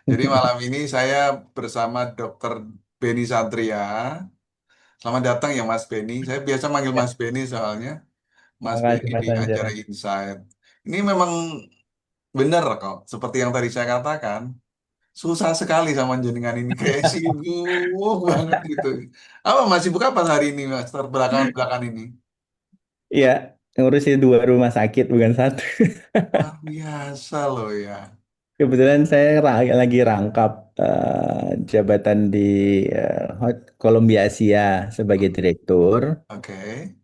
Jadi malam ini saya bersama Dr. Beni Satria. Selamat datang ya Mas Beni. Saya biasa manggil Ya, Mas Beni soalnya Mas makasih Beni Mas di Anjar. acara Insight. Ini memang benar kok, seperti yang tadi saya katakan. Susah sekali sama jenengan ini kayak sibuk banget gitu. Apa Mas sibuk apa hari ini Mas? Terbelakangan-belakangan ini. Iya, ngurusin dua rumah sakit bukan satu. Luar biasa loh ya. Kebetulan saya lagi rangkap jabatan di Columbia Asia sebagai direktur. Oke.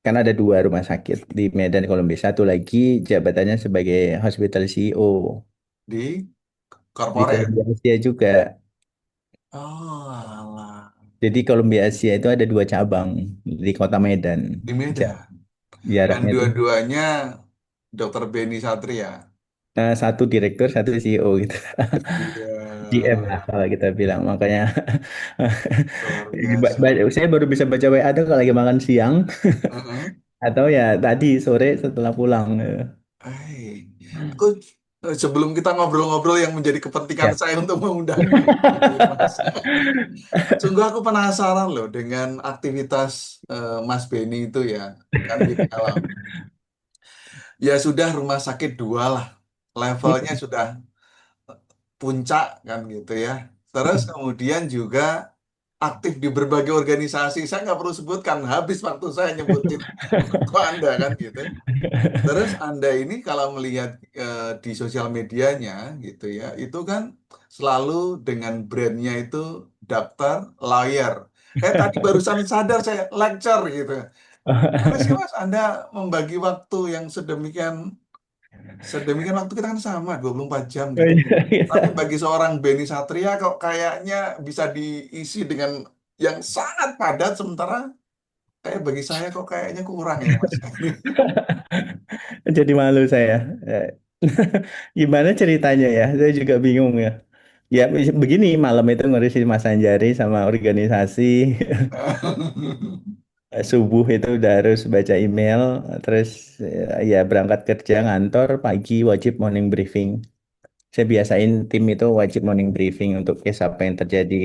Kan ada dua rumah sakit di Medan Columbia. Satu lagi jabatannya sebagai Hospital CEO Di di corporate. Columbia Asia juga. Oh, alah. Jadi Columbia Asia itu ada dua cabang di Kota Medan. Di Ja- Medan. Dan Jaraknya itu dua-duanya Dokter Beni Satria. satu direktur, satu CEO gitu. Iya, GM lah kalau kita bilang. Makanya luar biasa. saya baru bisa baca WA tuh kalau lagi makan siang Heeh. atau ya tadi sore setelah pulang. Hai, aku sebelum kita ngobrol-ngobrol yang menjadi kepentingan Ya. saya untuk mengundangmu, gitu ya, Mas. Sungguh aku penasaran loh dengan aktivitas Mas Beni itu ya, kan gitu kalau ya sudah rumah sakit dua lah, levelnya sudah puncak kan gitu ya. Terus kemudian juga aktif di berbagai organisasi. Saya nggak perlu sebutkan, habis waktu saya nyebutin waktu Anda kan gitu. Terus Anda ini kalau melihat di sosial medianya gitu ya, itu kan selalu dengan brandnya itu daftar lawyer. Tadi barusan sadar saya lecture gitu. Gimana sih Mas Anda membagi waktu yang sedemikian sedemikian waktu kita kan sama 24 jam Oh, gitu. iya, Tapi iya. bagi seorang Beni Satria kok kayaknya bisa diisi dengan yang sangat padat sementara kayak bagi saya kok kayaknya kurang ya Mas. Jadi malu saya. Eh, Gimana ceritanya ya? Saya juga bingung ya. Ya begini malam itu ngurusin Mas Anjari sama organisasi. Subuh itu udah harus baca email, terus ya berangkat kerja ngantor, pagi wajib morning briefing. Saya biasain tim itu wajib morning briefing untuk case apa yang terjadi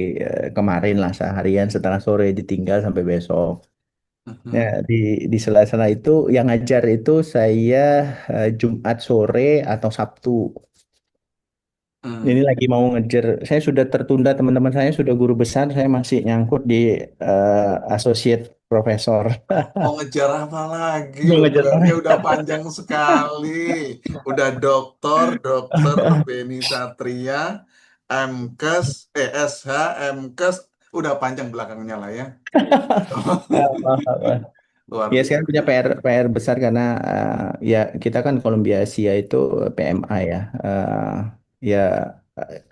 kemarin lah seharian setelah sore ditinggal sampai besok. Ya, di sela-sela itu yang ngajar itu saya Jumat sore atau Sabtu. Ini Hmm. lagi mau ngejar, saya sudah tertunda, teman-teman saya sudah guru besar, saya masih nyangkut di associate profesor. Mau ngejar apa lagi Mau loh? ngejar Gelarnya orang. udah panjang sekali. Udah doktor, dokter Beni Satria, MKes, SH, MKes, udah panjang belakangnya lah ya. Apa-apa. Luar Ya sekarang punya biasa. PR besar karena ya kita kan Columbia Asia itu PMA ya. Ya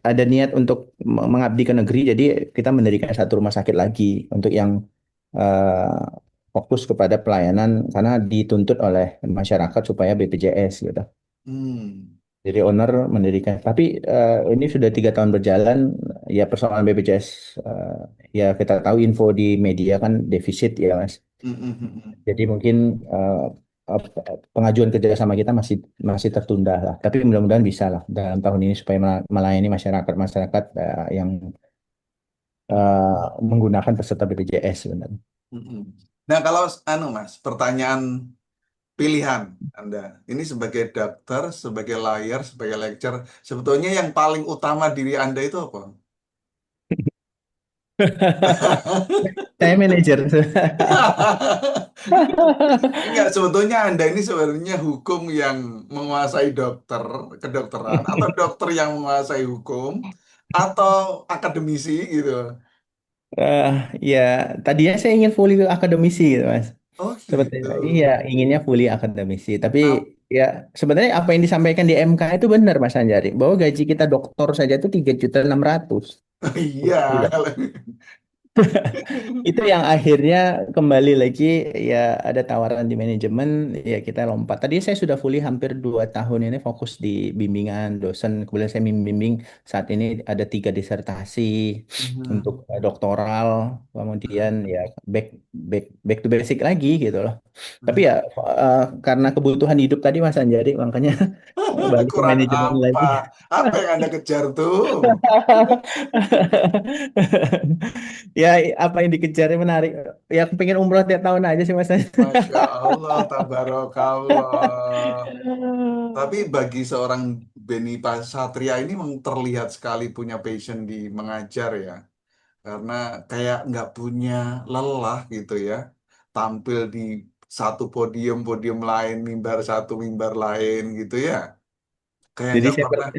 ada niat untuk mengabdi ke negeri, jadi kita mendirikan satu rumah sakit lagi untuk yang eh, fokus kepada pelayanan karena dituntut oleh masyarakat supaya BPJS gitu. Hmm. Jadi owner mendirikan. Tapi ini sudah 3 tahun berjalan, ya persoalan BPJS ya kita tahu info di media kan defisit ya Mas. Hmm, hmm, hmm, hmm. Jadi mungkin pengajuan kerjasama kita masih masih tertunda lah. Tapi mudah-mudahan bisa lah dalam tahun ini supaya melayani masyarakat-masyarakat yang menggunakan peserta BPJS sebenarnya. Hmm, hmm. Nah, kalau anu Mas, pertanyaan pilihan Anda. Ini sebagai dokter, sebagai lawyer, sebagai lecturer, sebetulnya yang paling utama diri Anda itu apa? Saya manajer. Enggak, sebetulnya Anda ini sebenarnya hukum yang menguasai dokter, kedokteran, atau dokter yang menguasai hukum, atau akademisi gitu. Eh, ya tadinya saya ingin fully akademisi gitu Mas. Oh Seperti gitu. iya inginnya fully akademisi. Tapi Nah, ya sebenarnya apa yang disampaikan di MK itu benar Mas Anjari bahwa gaji kita doktor saja itu 3.600.000. iya. Itu yang akhirnya kembali lagi ya ada tawaran di manajemen ya kita lompat. Tadi saya sudah fully hampir 2 tahun ini fokus di bimbingan dosen. Kemudian saya membimbing saat ini ada 3 disertasi untuk Mhm. doktoral. Kemudian ya back back back to basic lagi gitu loh. Tapi Mhm. ya karena kebutuhan hidup tadi Mas Anjari makanya balik ke Kurang manajemen apa? lagi. Apa yang Anda kejar tuh? Ya, apa yang dikejar menarik. Ya, aku pengen umroh tiap tahun aja sih, Mas. Masya Allah, tabarakallah. Tapi bagi seorang Beni Satria ini memang terlihat sekali punya passion di mengajar ya. Karena kayak nggak punya lelah gitu ya. Tampil di satu podium, podium lain, mimbar satu, mimbar lain gitu ya. Kayak Jadi nggak saya pernah.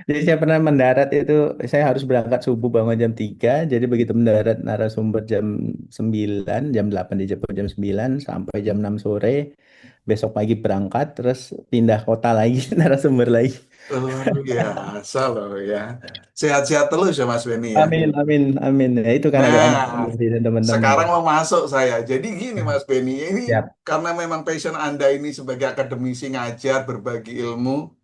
jadi saya pernah mendarat itu saya harus berangkat subuh bangun jam 3. Jadi begitu mendarat narasumber jam 9, jam 8 dijemput jam 9 sampai jam 6 sore. Besok pagi berangkat terus pindah kota lagi narasumber lagi. Luar biasa loh ya. Sehat-sehat terus ya Mas Beni ya. Amin, amin, amin. Ya itu kan agak enak Nah, dari teman-teman sekarang tuh. mau masuk saya. Jadi gini Mas Beni, ini Siap. karena memang passion Anda ini sebagai akademisi ngajar, berbagi ilmu,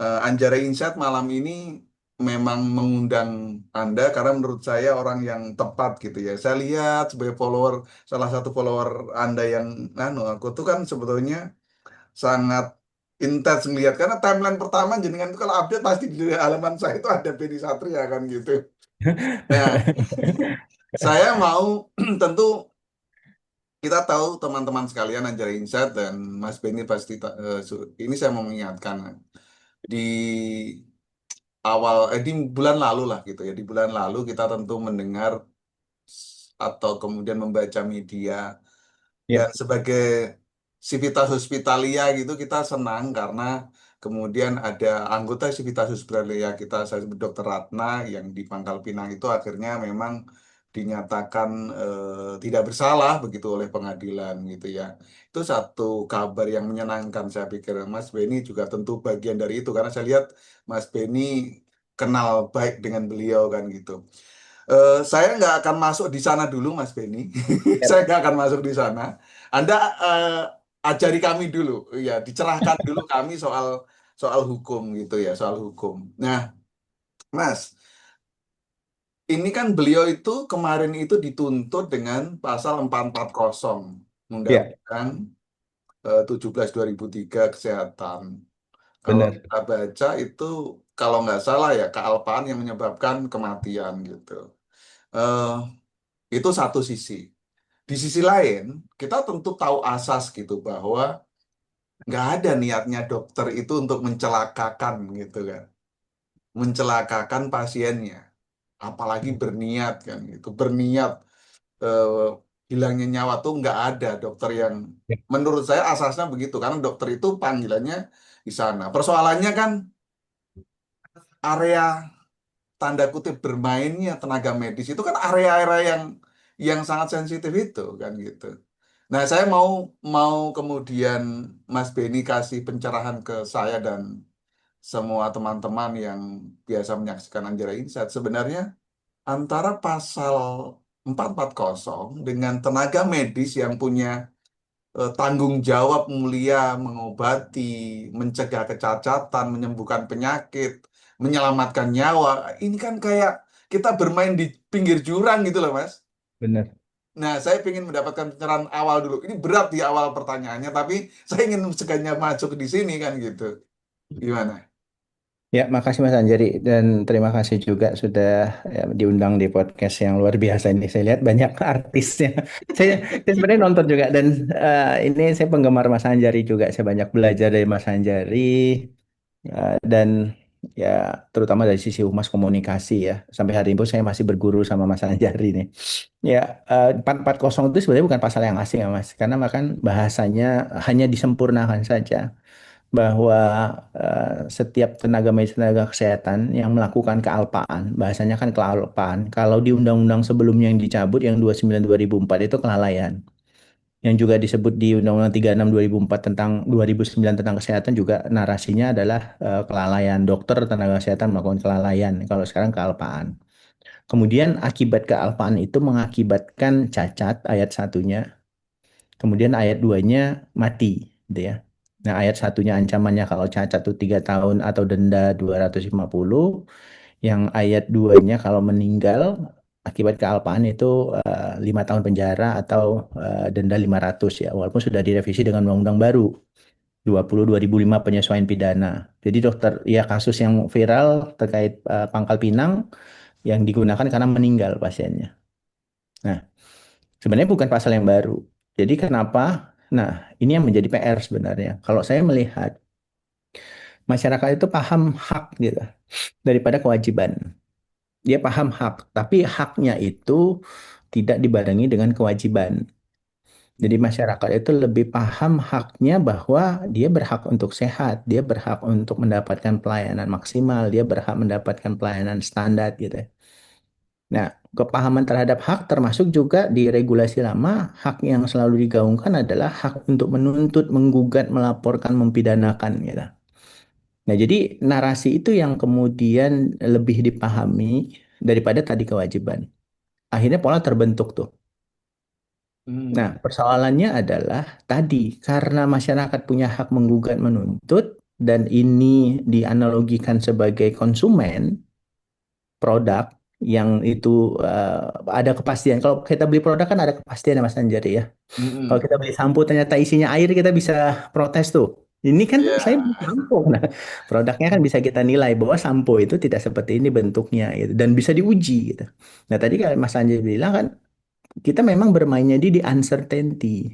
Anjara Insight malam ini memang mengundang Anda karena menurut saya orang yang tepat gitu ya. Saya lihat sebagai follower, salah satu follower Anda yang, aku tuh kan sebetulnya sangat intens ngelihat karena timeline pertama jenengan itu kalau update pasti di halaman saya itu ada Beni Satria kan gitu. Nah, saya mau tentu kita tahu teman-teman sekalian Anjari Insight dan Mas Beni pasti ini saya mau mengingatkan di di bulan lalu lah gitu ya, di bulan lalu kita tentu mendengar atau kemudian membaca media dan Ya, sebagai Civitas Hospitalia gitu kita senang karena kemudian ada anggota Civitas Hospitalia kita, saya sebut Dokter Ratna yang di Pangkal Pinang itu akhirnya memang dinyatakan tidak bersalah begitu oleh pengadilan gitu ya. Itu satu kabar yang menyenangkan saya pikir. Mas Beni juga tentu bagian dari itu karena saya lihat Mas Beni kenal baik dengan beliau kan gitu. Saya nggak akan masuk di sana dulu, Mas Beni. siap. Saya nggak akan masuk di sana. Anda ajari kami dulu, ya, dicerahkan dulu kami soal soal hukum gitu ya, soal hukum. Nah, Mas, ini kan beliau itu kemarin itu dituntut dengan pasal 440 Ya, Undang-Undang 17 2003 Kesehatan. Kalau benar. kita baca itu, kalau nggak salah ya, kealpaan yang menyebabkan kematian gitu. Eh, itu satu sisi. Di sisi lain, kita tentu tahu asas gitu bahwa nggak ada niatnya dokter itu untuk mencelakakan gitu kan, mencelakakan pasiennya, apalagi berniat kan gitu, berniat eh, hilangnya nyawa tuh nggak ada dokter yang, Ya, menurut saya asasnya begitu karena dokter itu panggilannya di sana. Persoalannya kan area tanda kutip bermainnya tenaga medis itu kan area-area yang sangat sensitif itu kan gitu. Nah, saya mau mau kemudian Mas Beni kasih pencerahan ke saya dan semua teman-teman yang biasa menyaksikan Anjara Insight. Sebenarnya antara pasal 440 dengan tenaga medis yang punya tanggung jawab mulia mengobati, mencegah kecacatan, menyembuhkan penyakit, menyelamatkan nyawa. Ini kan kayak kita bermain di pinggir jurang gitu loh, Mas. benar. Nah, saya ingin mendapatkan pencerahan awal dulu. Ini berat di awal pertanyaannya, tapi saya ingin seganya masuk di sini kan gitu. Gimana? Ya, makasih Mas Anjari dan terima kasih juga sudah ya, diundang di podcast yang luar biasa ini. Saya lihat banyak artisnya. Saya sebenarnya nonton juga dan ini saya penggemar Mas Anjari juga. Saya banyak belajar dari Mas Anjari dan ya terutama dari sisi humas komunikasi ya. Sampai hari ini pun saya masih berguru sama Mas Anjari nih. Ya, 440 itu sebenarnya bukan pasal yang asing ya Mas, karena bahkan bahasanya hanya disempurnakan saja bahwa setiap tenaga medis tenaga kesehatan yang melakukan kealpaan, bahasanya kan kealpaan. Kalau di undang-undang sebelumnya yang dicabut yang 29 2004 itu kelalaian. Yang juga disebut di Undang-Undang 36 2004 tentang 2009 tentang kesehatan juga narasinya adalah kelalaian dokter tenaga kesehatan melakukan kelalaian. Kalau sekarang kealpaan. Kemudian akibat kealpaan itu mengakibatkan cacat ayat satunya. Kemudian ayat duanya mati, gitu ya. Nah, ayat satunya ancamannya kalau cacat itu 3 tahun atau denda 250. Yang ayat duanya kalau meninggal akibat kealpaan itu 5 tahun penjara atau denda 500 ya. Walaupun sudah direvisi dengan undang-undang baru 20 2005 penyesuaian pidana. Jadi dokter, ya kasus yang viral terkait pangkal pinang yang digunakan karena meninggal pasiennya. Nah, sebenarnya bukan pasal yang baru. Jadi kenapa? Nah, ini yang menjadi PR sebenarnya. Kalau saya melihat masyarakat itu paham hak gitu daripada kewajiban. Dia paham hak, tapi haknya itu tidak dibarengi dengan kewajiban. Jadi Hmm. masyarakat itu lebih paham haknya bahwa dia berhak untuk sehat, dia berhak untuk mendapatkan pelayanan maksimal, dia berhak mendapatkan pelayanan standar gitu. Nah, kepahaman terhadap hak termasuk juga di regulasi lama, hak yang selalu digaungkan adalah hak untuk menuntut, menggugat, melaporkan, mempidanakan gitu. Nah, jadi narasi itu yang kemudian lebih dipahami daripada tadi kewajiban. Akhirnya pola terbentuk tuh. Nah, Hmm. persoalannya adalah tadi karena masyarakat punya hak menggugat menuntut dan ini dianalogikan sebagai konsumen produk yang itu ada kepastian. Kalau kita beli produk kan ada kepastian ya Mas Anjari ya. Kalau Hmm. kita beli sampo ternyata isinya air kita bisa protes tuh. Ini kan Ya. saya beli sampo. Nah, produknya kan bisa kita nilai bahwa sampo itu tidak seperti ini bentuknya gitu dan bisa diuji gitu. Nah, tadi kan Mas Anjari bilang kan kita memang bermainnya di uncertainty.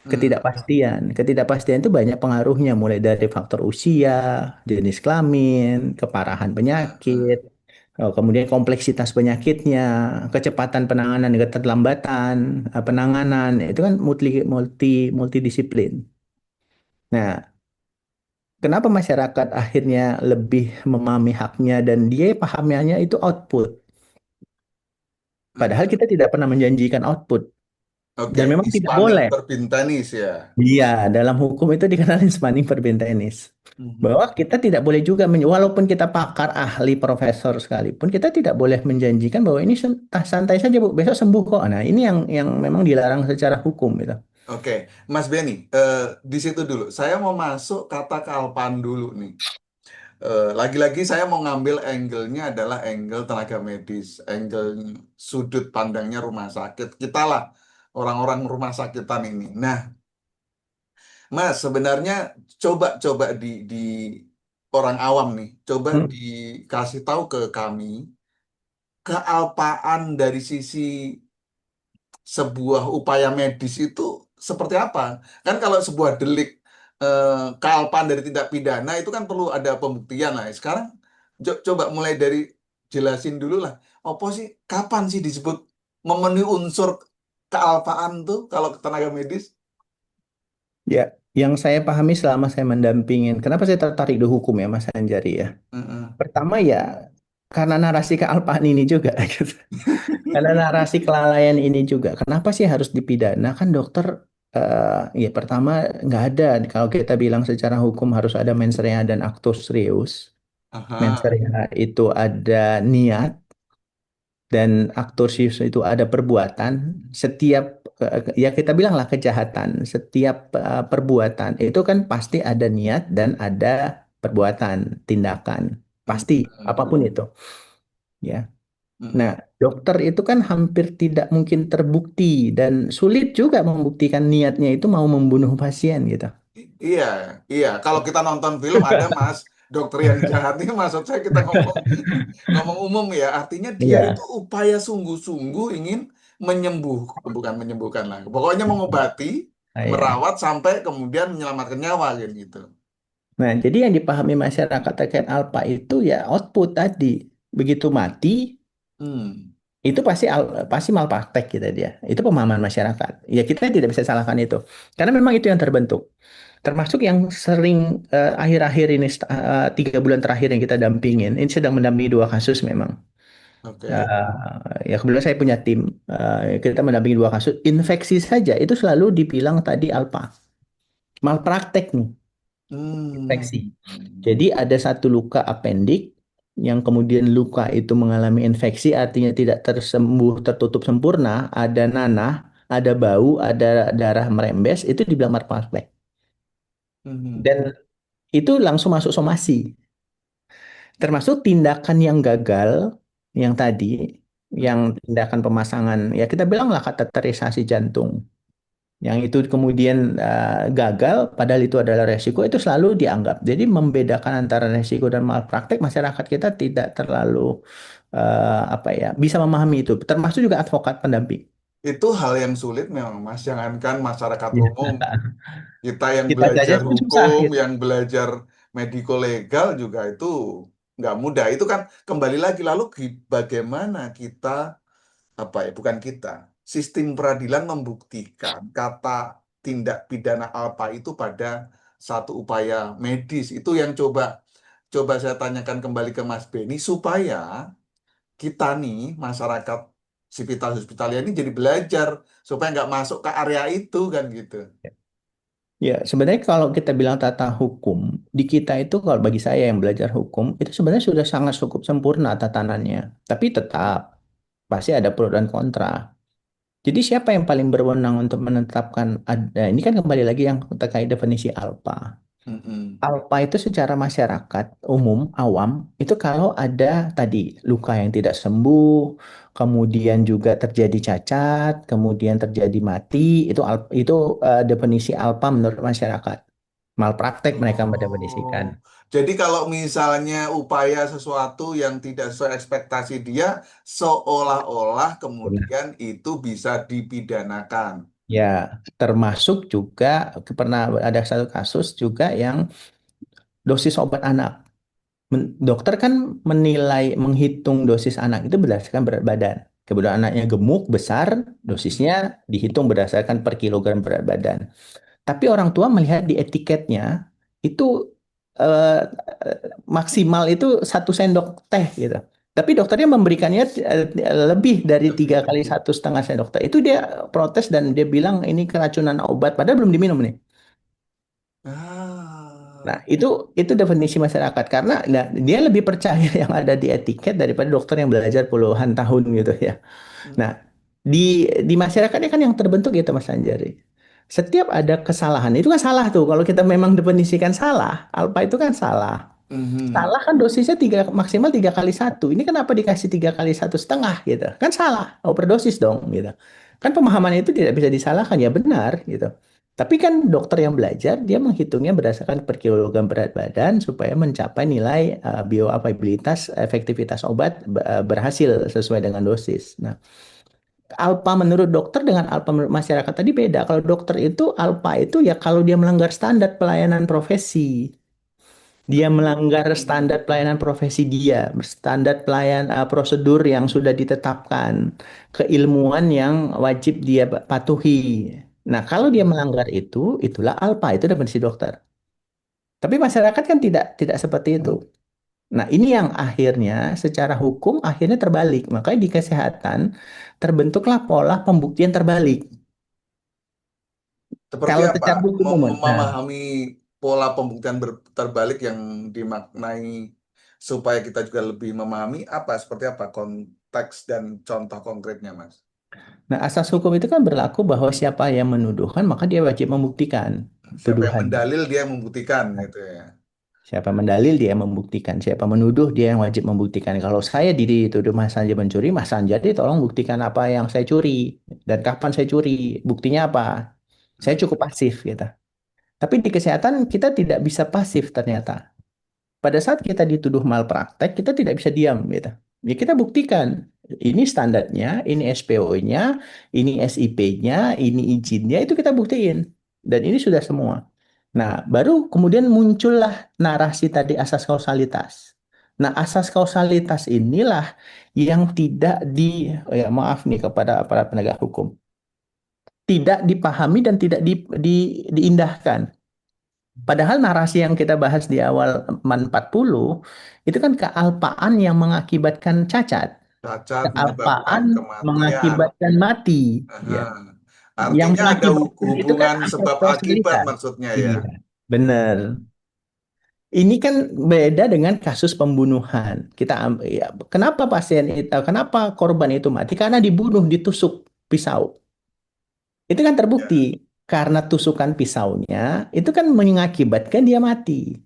Hmm. Ketidakpastian. Ketidakpastian itu banyak pengaruhnya, mulai dari faktor usia, jenis kelamin, keparahan penyakit, kemudian kompleksitas penyakitnya, kecepatan penanganan, keterlambatan penanganan, itu kan multidisiplin. Nah, kenapa masyarakat akhirnya lebih memahami haknya dan dia pahamnya itu output, padahal Hmm. kita tidak pernah menjanjikan output Oke, dan memang tidak Ispaning boleh. Perbintanis ya. Iya, dalam hukum itu dikenalin spanning perbintenis. Mhm. Bahwa kita tidak boleh juga, walaupun kita pakar ahli profesor sekalipun, kita tidak boleh menjanjikan bahwa ini santai saja Bu, besok sembuh kok. Nah, ini yang memang dilarang secara hukum gitu. Oke, Mas Benny, di situ dulu. Saya mau masuk kata kealpaan dulu nih. Lagi-lagi saya mau ngambil angle-nya adalah angle tenaga medis, angle sudut pandangnya rumah sakit. Kita lah orang-orang rumah sakitan ini. Nah, Mas, sebenarnya coba-coba di orang awam nih, coba Hmm. dikasih tahu ke kami kealpaan dari sisi sebuah upaya medis itu seperti apa? Kan kalau sebuah delik eh, kealpaan dari tindak pidana itu kan perlu ada pembuktian lah. Sekarang coba mulai dari jelasin dulu lah. Apa sih, kapan sih disebut memenuhi unsur kealpaan tuh kalau tenaga medis? Ya, yang saya pahami selama saya mendampingin, kenapa saya tertarik di hukum ya Mas Anjari ya. Heeh. Pertama ya, karena narasi kealpaan ini juga gitu. Karena narasi kelalaian ini juga. Kenapa sih harus dipidana? Kan dokter, ya pertama nggak ada. Kalau kita bilang secara hukum harus ada mens rea dan actus reus. Mens Aha. rea itu ada niat dan actus reus itu ada perbuatan. Setiap, ya kita bilanglah kejahatan. Setiap perbuatan itu kan pasti ada niat dan ada perbuatan, tindakan. Pasti, apapun itu. Ya. Nah, Mm-mm. dokter itu kan hampir tidak mungkin terbukti dan sulit juga membuktikan niatnya itu mau membunuh pasien gitu. Iya, iya. Kalau kita nonton film ada Mas dokter yang jahat ini, maksud saya kita ngomong ngomong umum ya. Artinya dia itu Iya, upaya sungguh-sungguh ingin menyembuh, bukan menyembuhkan lah. Pokoknya mengobati, iya. merawat sampai kemudian menyelamatkan nyawa kan gitu. Nah, jadi yang dipahami masyarakat terkait alpa itu ya output tadi. Begitu mati, Hmm. itu pasti malpraktek kita dia. Itu pemahaman masyarakat. Ya kita tidak bisa salahkan itu. Karena memang itu yang terbentuk. Termasuk yang sering akhir-akhir ini 3 bulan terakhir yang kita dampingin. Ini sedang mendampingi 2 kasus memang. Oke. Ya kebetulan saya punya tim. Kita mendampingi 2 kasus. Infeksi saja itu selalu dibilang tadi alpa. Malpraktek nih, Hmm. infeksi. Jadi ada satu luka apendik. yang kemudian luka itu mengalami infeksi, artinya tidak tersembuh, tertutup sempurna, ada nanah, ada bau, ada darah merembes, itu dibilang marfak. Mhm. Dan itu langsung masuk somasi. Termasuk tindakan yang gagal, yang tadi, Mhm. yang tindakan pemasangan, ya kita bilanglah kateterisasi jantung. Yang itu kemudian gagal, padahal itu adalah resiko, itu selalu dianggap. Jadi membedakan antara resiko dan malpraktek, masyarakat kita tidak terlalu apa ya, bisa memahami itu. Termasuk juga advokat pendamping. Itu hal yang sulit memang, Mas. Jangankan masyarakat Ya. umum, kita yang Kita saja belajar pun susah hukum, gitu. yang belajar mediko legal juga itu nggak mudah. Itu kan kembali lagi, lalu bagaimana kita, apa ya, bukan kita, sistem peradilan membuktikan kata tindak pidana apa itu pada satu upaya medis. Itu yang coba coba saya tanyakan kembali ke Mas Beni supaya kita nih masyarakat hospitalia ini jadi belajar supaya nggak masuk ke area itu kan gitu. Ya, sebenarnya kalau kita bilang tata hukum, di kita itu kalau bagi saya yang belajar hukum, itu sebenarnya sudah sangat cukup sempurna tatanannya. Tapi tetap, pasti ada pro dan kontra. Jadi siapa yang paling berwenang untuk menetapkan ada, ini kan kembali lagi yang terkait definisi alpa. Mm-mm. Alpa itu secara masyarakat umum awam itu kalau ada tadi luka yang tidak sembuh, kemudian juga terjadi cacat, kemudian terjadi mati, itu definisi alpa menurut masyarakat. Malpraktek mereka mendefinisikan. Oh, jadi kalau misalnya upaya sesuatu yang tidak sesuai ekspektasi dia, seolah-olah Benar. kemudian itu bisa dipidanakan. Ya, termasuk juga pernah ada satu kasus juga yang dosis obat anak. Dokter kan menilai, menghitung dosis anak itu berdasarkan berat badan. Kebetulan anaknya gemuk, besar, dosisnya dihitung berdasarkan per kilogram berat badan. Tapi orang tua melihat di etiketnya itu eh, maksimal itu 1 sendok teh gitu. Tapi dokternya memberikannya lebih dari tiga Lebih. kali 1,5 sendok teh. Itu dia protes dan dia bilang ini keracunan obat, padahal belum diminum nih. Nah, Ah. itu definisi masyarakat karena nah, dia lebih percaya yang ada di etiket daripada dokter yang belajar puluhan tahun gitu ya. Nah, di masyarakatnya kan yang terbentuk gitu Mas Anjari. Setiap ada kesalahan itu kan salah tuh. Kalau kita memang definisikan salah, alfa itu kan salah. Mhm. Salah kan dosisnya maksimal 3 kali 1. Ini kenapa dikasih 3 kali 1,5 gitu? Kan salah, overdosis dong gitu. Kan pemahaman itu tidak bisa disalahkan ya benar gitu. Tapi kan dokter yang belajar dia menghitungnya berdasarkan per kilogram berat badan supaya mencapai nilai bioavailabilitas efektivitas obat berhasil sesuai dengan dosis. Nah, alpa menurut dokter dengan alpa menurut masyarakat tadi beda. Kalau dokter itu alpa itu ya kalau dia melanggar standar pelayanan profesi. Dia melanggar standar pelayanan profesi dia, standar prosedur yang sudah ditetapkan, keilmuan yang wajib dia patuhi. Nah, kalau dia melanggar itu, itulah alpa, itu definisi dokter. Tapi masyarakat kan tidak seperti itu. Nah, ini yang akhirnya secara hukum akhirnya terbalik. Makanya di kesehatan terbentuklah pola pembuktian terbalik. Seperti Kalau apa? secara hukum umum. Nah, Memahami pola pembuktian terbalik yang dimaknai supaya kita juga lebih memahami apa, seperti apa konteks dan contoh konkretnya, Mas? nah, asas hukum itu kan berlaku bahwa siapa yang menuduhkan maka dia wajib membuktikan Siapa yang tuduhan. mendalil dia yang membuktikan gitu ya. Siapa mendalil dia yang membuktikan. Siapa menuduh dia yang wajib membuktikan. Kalau saya dituduh Mas Sanjay mencuri, Mas Sanjay tolong buktikan apa yang saya curi dan kapan saya curi. Buktinya apa? Saya cukup pasif gitu. Tapi di kesehatan kita tidak bisa pasif ternyata. Pada saat kita dituduh malpraktek, kita tidak bisa diam gitu. Ya kita buktikan. Ini standarnya, ini SPO-nya, ini SIP-nya, ini izinnya, itu kita buktiin. Dan ini sudah semua. Nah, baru kemudian muncullah narasi tadi asas kausalitas. Nah, asas kausalitas inilah yang tidak ya maaf nih kepada para penegak hukum, tidak dipahami dan tidak diindahkan. Padahal narasi yang kita bahas di awal MAN 40 itu kan kealpaan yang mengakibatkan cacat, Cacat kealpaan menyebabkan kematian. mengakibatkan mati, Aha. ya. Yang Artinya ada mengakibatkan itu kan hubungan asas sebab akibat kausalitas. maksudnya ya. Iya, benar. Ini kan beda dengan kasus pembunuhan. Ya, kenapa pasien itu, kenapa korban itu mati? Karena dibunuh, ditusuk pisau. Itu kan terbukti Ya, karena tusukan pisaunya itu kan mengakibatkan dia mati.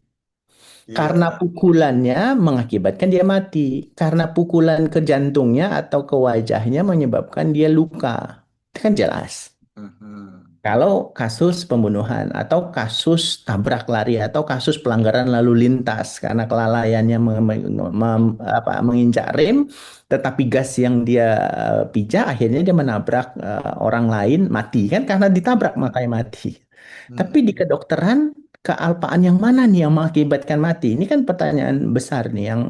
Karena iya. pukulannya mengakibatkan dia mati. Karena pukulan ke jantungnya atau ke wajahnya menyebabkan dia luka. Itu kan jelas. Mhm. Kalau kasus pembunuhan atau kasus tabrak lari atau kasus pelanggaran lalu lintas karena kelalaiannya menginjak rem, tetapi gas yang dia pijak akhirnya dia menabrak orang lain mati kan karena ditabrak Mhm. makanya mati. Tapi di Mhm. kedokteran kealpaan yang mana nih yang mengakibatkan mati? Ini kan pertanyaan besar nih yang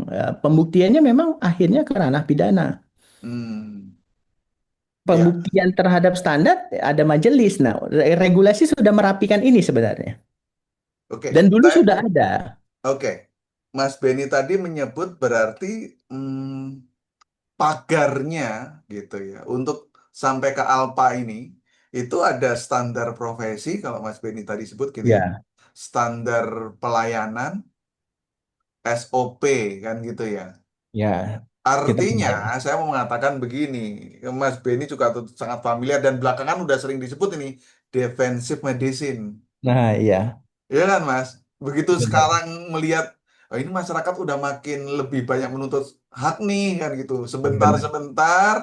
pembuktiannya memang akhirnya ke ranah pidana. Hmm. Ya, Pembuktian terhadap standar ada majelis. Nah, regulasi sudah merapikan ini sebenarnya. oke. Dan dulu Saya, sudah ada. oke. Mas Beni tadi menyebut berarti pagarnya gitu ya. Untuk sampai ke Alpa ini, itu ada standar profesi, kalau Mas Beni tadi sebut gitu ya. Ya, Standar pelayanan, SOP kan gitu ya. ya, kita Artinya, punya. saya mau mengatakan begini, Mas Beni juga sangat familiar dan belakangan udah sering disebut ini defensive medicine. Nah, iya, Iya kan, Mas? Begitu benar. sekarang melihat, oh ini masyarakat udah makin lebih banyak menuntut hak nih, kan gitu. Benar. Sebentar-sebentar,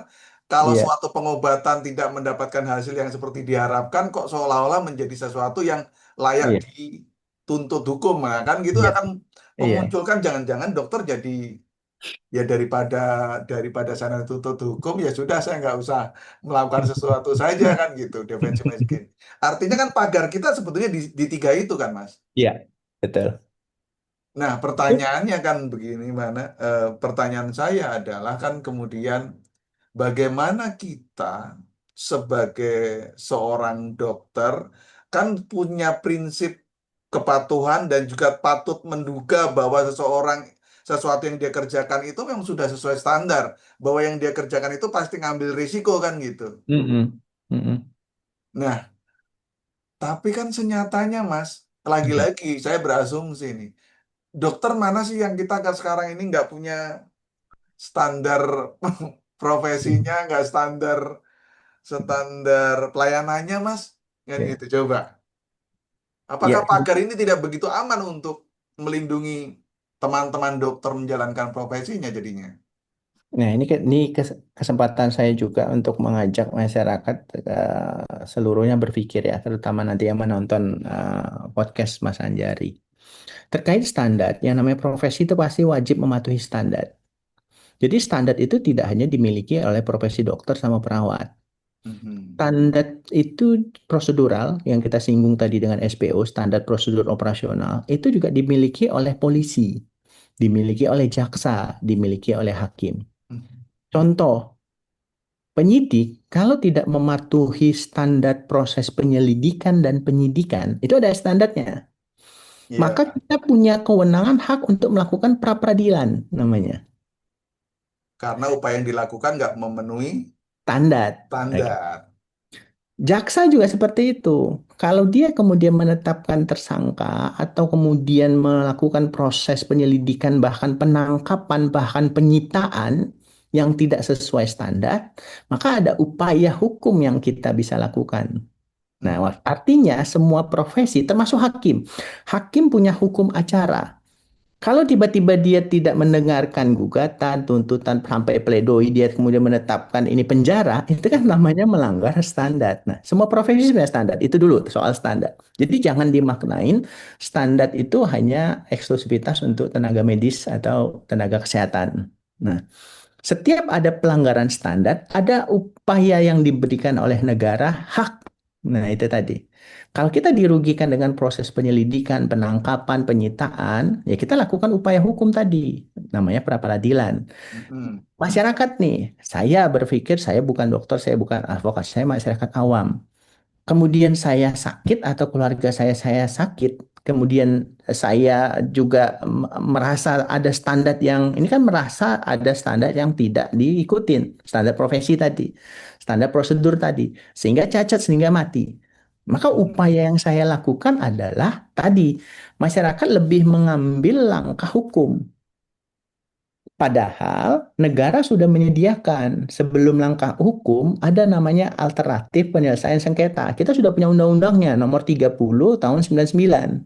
kalau Iya, suatu pengobatan tidak mendapatkan hasil yang seperti diharapkan, kok seolah-olah menjadi sesuatu yang layak iya, dituntut hukum. Nah, kan gitu iya, akan iya. memunculkan jangan-jangan dokter jadi, ya daripada sana tuntut hukum, ya sudah saya nggak usah melakukan sesuatu saja kan gitu, defensive miskin. Artinya kan pagar kita sebetulnya di tiga itu kan, Mas. Iya, betul. Nah, pertanyaannya kan begini, pertanyaan saya adalah kan kemudian bagaimana kita sebagai seorang dokter kan punya prinsip kepatuhan dan juga patut menduga bahwa sesuatu yang dia kerjakan itu memang sudah sesuai standar, bahwa yang dia kerjakan itu pasti ngambil risiko kan gitu. Mm-mm. Mm-mm. Nah, tapi kan senyatanya Mas, Apa? lagi-lagi saya berasumsi nih, dokter mana sih yang kita kan sekarang ini nggak punya standar profesinya, nggak standar standar pelayanannya, Mas? Kan Ya. gitu. Coba. Apakah Ya, pagar ini tidak begitu aman untuk melindungi teman-teman dokter menjalankan profesinya jadinya? nah, ini kesempatan saya juga untuk mengajak masyarakat seluruhnya berpikir ya, terutama nanti yang menonton podcast Mas Anjari. Terkait standar, yang namanya profesi itu pasti wajib mematuhi standar. Jadi standar itu tidak hanya dimiliki oleh profesi dokter sama perawat. Mhm. Standar itu prosedural yang kita singgung tadi dengan SPO, standar prosedur operasional, itu juga dimiliki oleh polisi, dimiliki oleh jaksa, dimiliki oleh hakim. Mhm. Contoh, penyidik kalau tidak mematuhi standar proses penyelidikan dan penyidikan, itu ada standarnya. Maka Ya, kita punya kewenangan hak untuk melakukan pra peradilan namanya. karena upaya yang dilakukan nggak memenuhi Standar. Oke. standar. Jaksa juga seperti itu. Kalau dia kemudian menetapkan tersangka atau kemudian melakukan proses penyelidikan bahkan penangkapan bahkan penyitaan yang tidak sesuai standar, maka ada upaya hukum yang kita bisa lakukan. Nah, Mhm. artinya semua profesi termasuk hakim. Hakim punya hukum acara. Kalau tiba-tiba dia tidak mendengarkan gugatan, tuntutan sampai pledoi, dia kemudian menetapkan ini penjara, itu kan namanya melanggar standar. Nah, semua profesi sebenarnya standar. Itu dulu soal standar. Jadi jangan dimaknain standar itu hanya eksklusivitas untuk tenaga medis atau tenaga kesehatan. Nah, setiap ada pelanggaran standar, ada upaya yang diberikan oleh negara hak. Nah, itu tadi. Kalau kita dirugikan dengan proses penyelidikan, penangkapan, penyitaan, ya kita lakukan upaya hukum tadi. Namanya pra peradilan. Mhm. Masyarakat nih, saya berpikir saya bukan dokter, saya bukan advokat, saya masyarakat awam. Kemudian saya sakit atau keluarga saya sakit, kemudian saya juga merasa ada standar yang ini kan merasa ada standar yang tidak diikutin, standar profesi tadi, standar prosedur tadi, sehingga cacat sehingga mati. Maka upaya yang saya lakukan adalah tadi, masyarakat lebih mengambil langkah hukum. Padahal negara sudah menyediakan sebelum langkah hukum ada namanya alternatif penyelesaian sengketa. Kita sudah punya undang-undangnya nomor 30 tahun 99.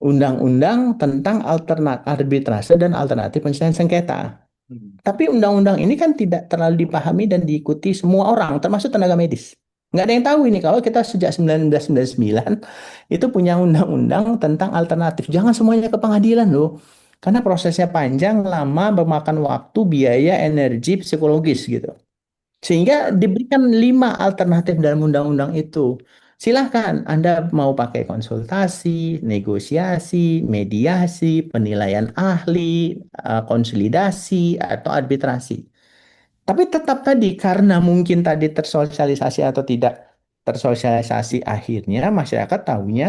Undang-undang tentang alternat arbitrase dan alternatif penyelesaian sengketa. Hmm. Tapi undang-undang ini kan tidak terlalu dipahami dan diikuti semua orang, termasuk tenaga medis. Nggak ada yang tahu ini kalau kita sejak 1999 itu punya undang-undang tentang alternatif. Jangan semuanya ke pengadilan loh. Karena prosesnya panjang, lama, memakan waktu, biaya, energi, psikologis gitu. Sehingga Ya. diberikan 5 alternatif dalam undang-undang itu. Silahkan Anda mau pakai konsultasi, negosiasi, mediasi, penilaian ahli, konsolidasi, atau arbitrasi. Tapi tetap tadi, karena mungkin tadi tersosialisasi atau tidak tersosialisasi, akhirnya masyarakat tahunya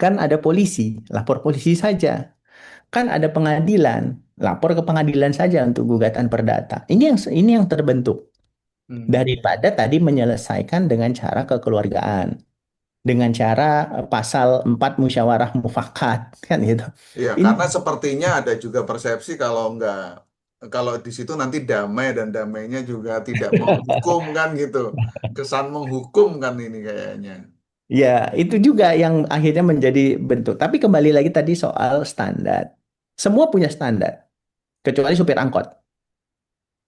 kan ada polisi, lapor polisi saja. Kan ada pengadilan, lapor ke pengadilan saja untuk gugatan perdata. Ini yang terbentuk Hmm. daripada tadi menyelesaikan dengan cara kekeluargaan, dengan cara pasal 4 musyawarah mufakat kan gitu. Iya, Ini karena sepertinya ada juga persepsi kalau di situ nanti damai dan damainya juga tidak menghukum kan gitu. Kesan menghukum kan ini kayaknya. ya itu juga yang akhirnya menjadi bentuk. Tapi kembali lagi tadi soal standar. Semua punya standar kecuali supir angkot.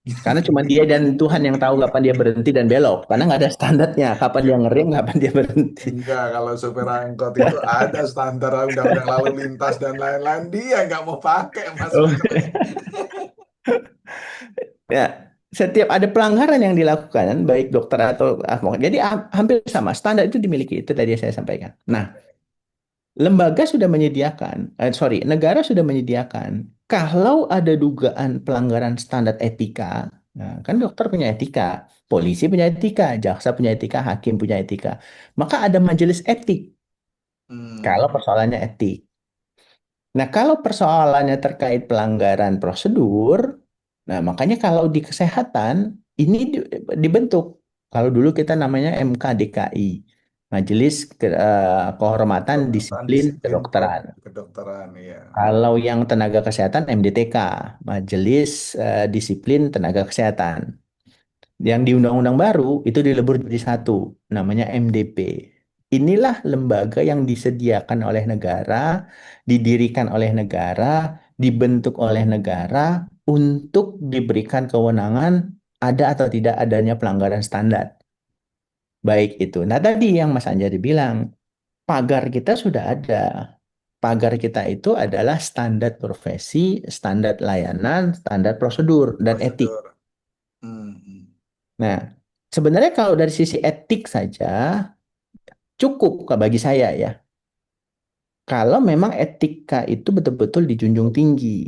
Karena cuma dia dan Tuhan yang tahu kapan dia berhenti dan belok. Karena nggak ada standarnya. Kapan dia ngerem, kapan dia berhenti. Enggak, kalau supir angkot itu ada standar undang-undang lalu lintas dan lain-lain. Dia nggak mau pakai Oh, masalahnya. ya, setiap ada pelanggaran yang dilakukan, baik dokter atau advokat, jadi hampir sama. Standar itu dimiliki, itu tadi yang saya sampaikan. Nah, Oke. lembaga sudah menyediakan, sorry, negara sudah menyediakan. Kalau ada dugaan pelanggaran standar etika, nah, kan dokter punya etika, polisi punya etika, jaksa punya etika, hakim punya etika. Maka ada majelis etik Hmm. kalau persoalannya etik. Nah, kalau persoalannya terkait pelanggaran prosedur, nah makanya kalau di kesehatan ini dibentuk. Kalau dulu kita namanya MKDKI, Majelis Kehormatan Kehormatan Disiplin disiplin Kedokteran. kedokteran ya. Kalau yang tenaga kesehatan MDTK, Majelis Disiplin Tenaga Kesehatan. Yang di undang-undang baru itu dilebur jadi satu, namanya MDP. Inilah lembaga yang disediakan oleh negara, didirikan oleh negara, dibentuk oleh negara untuk diberikan kewenangan ada atau tidak adanya pelanggaran standar. Baik itu. Nah, tadi yang Mas Anjari bilang, pagar kita sudah ada. Pagar kita itu adalah standar profesi, standar layanan, standar prosedur, dan etik. Prosedur. Hmm. Nah, sebenarnya kalau dari sisi etik saja cukup bagi saya ya. Kalau memang etika itu betul-betul dijunjung tinggi.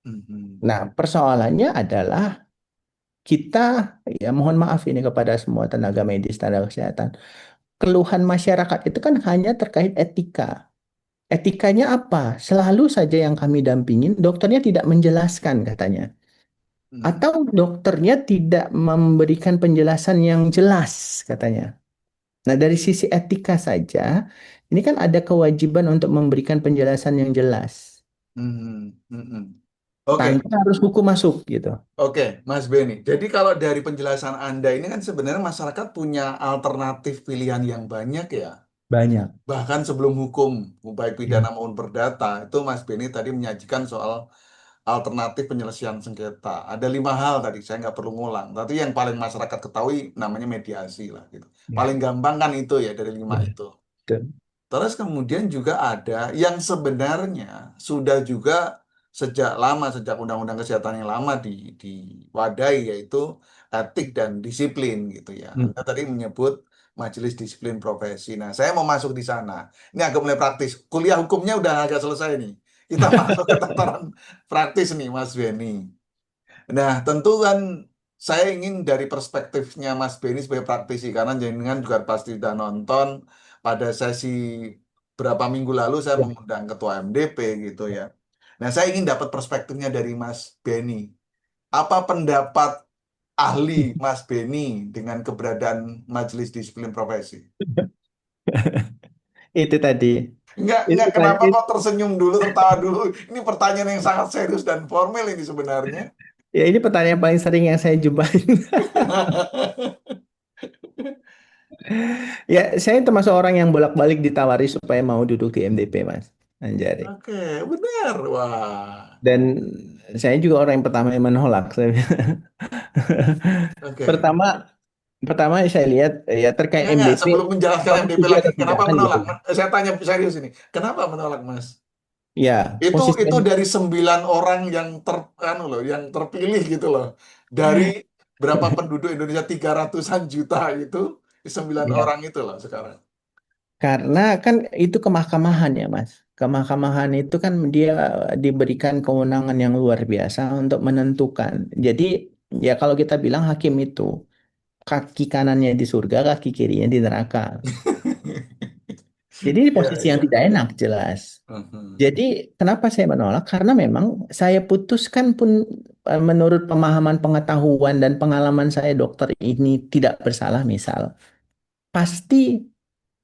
Hmm. Hmm. Nah, persoalannya adalah kita, ya mohon maaf ini kepada semua tenaga medis, tenaga kesehatan. Keluhan masyarakat itu kan hanya terkait etika. Etikanya apa? Selalu saja yang kami dampingin, dokternya tidak menjelaskan katanya. Hmm. Atau dokternya tidak memberikan penjelasan yang jelas katanya. Nah, dari sisi etika saja, ini kan ada kewajiban untuk memberikan penjelasan yang jelas Hmm. Hmm. Hmm. Oke. tanpa harus hukum masuk gitu. Oke, Mas Beni. Jadi kalau dari penjelasan Anda ini kan sebenarnya masyarakat punya alternatif pilihan yang banyak ya. Banyak. Bahkan sebelum hukum, baik pidana Ya. maupun perdata, itu Mas Beni tadi menyajikan soal alternatif penyelesaian sengketa. Ada 5 hal tadi, saya nggak perlu ngulang. Tapi yang paling masyarakat ketahui namanya mediasi lah gitu. Ya, Paling gampang kan itu ya dari 5 benar. itu. Betul. Terus kemudian juga ada yang sebenarnya sudah juga sejak lama, sejak Undang-Undang Kesehatan yang lama diwadahi, yaitu etik dan disiplin gitu ya. Hmm. Anda tadi menyebut Majelis Disiplin Profesi. Nah, saya mau masuk di sana. Ini agak mulai praktis. Kuliah hukumnya udah agak selesai nih. Kita masuk ke tataran praktis nih, Mas Beni. Nah, tentu kan saya ingin dari perspektifnya Mas Beni sebagai praktisi, karena jenengan juga pasti sudah nonton pada sesi berapa minggu lalu saya Ya. mengundang Ketua MDP gitu ya. Nah, saya ingin dapat perspektifnya dari Mas Beni. Apa pendapat ahli Mas Beni dengan keberadaan Majelis Disiplin Profesi? Itu tadi. Enggak, Itu kenapa tadi. kok tersenyum dulu, tertawa dulu? Ini pertanyaan yang sangat serius dan formal ini sebenarnya. Ya ini pertanyaan paling sering yang saya jumpai. Ya, saya termasuk orang yang bolak-balik ditawari supaya mau duduk di MDP, Mas. Anjari. Oke, benar. Wah, Dan saya juga orang yang pertama yang menolak. oke. Pertama, pertama saya lihat ya terkait Enggak. MDP, Sebelum menjelaskan apa MDP setuju lagi, atau tidak kenapa kan gitu. menolak? Saya tanya serius ini. Kenapa menolak, Mas? Ya, Itu posisi dari 9 orang yang anu loh, yang terpilih gitu loh. Dari berapa penduduk Indonesia 300-an juta itu, 9 orang ya, itu loh sekarang. karena kan itu kemahkamahan ya, Mas. Kemahkamahan itu kan dia diberikan kewenangan yang luar biasa untuk menentukan. Jadi ya kalau kita bilang hakim itu kaki kanannya di surga, kaki kirinya di neraka. Jadi ini Iya, posisi yang iya, tidak iya. enak jelas. Mhm. Jadi kenapa saya menolak? Karena memang saya putuskan pun menurut pemahaman pengetahuan dan pengalaman saya dokter ini tidak bersalah misal, pasti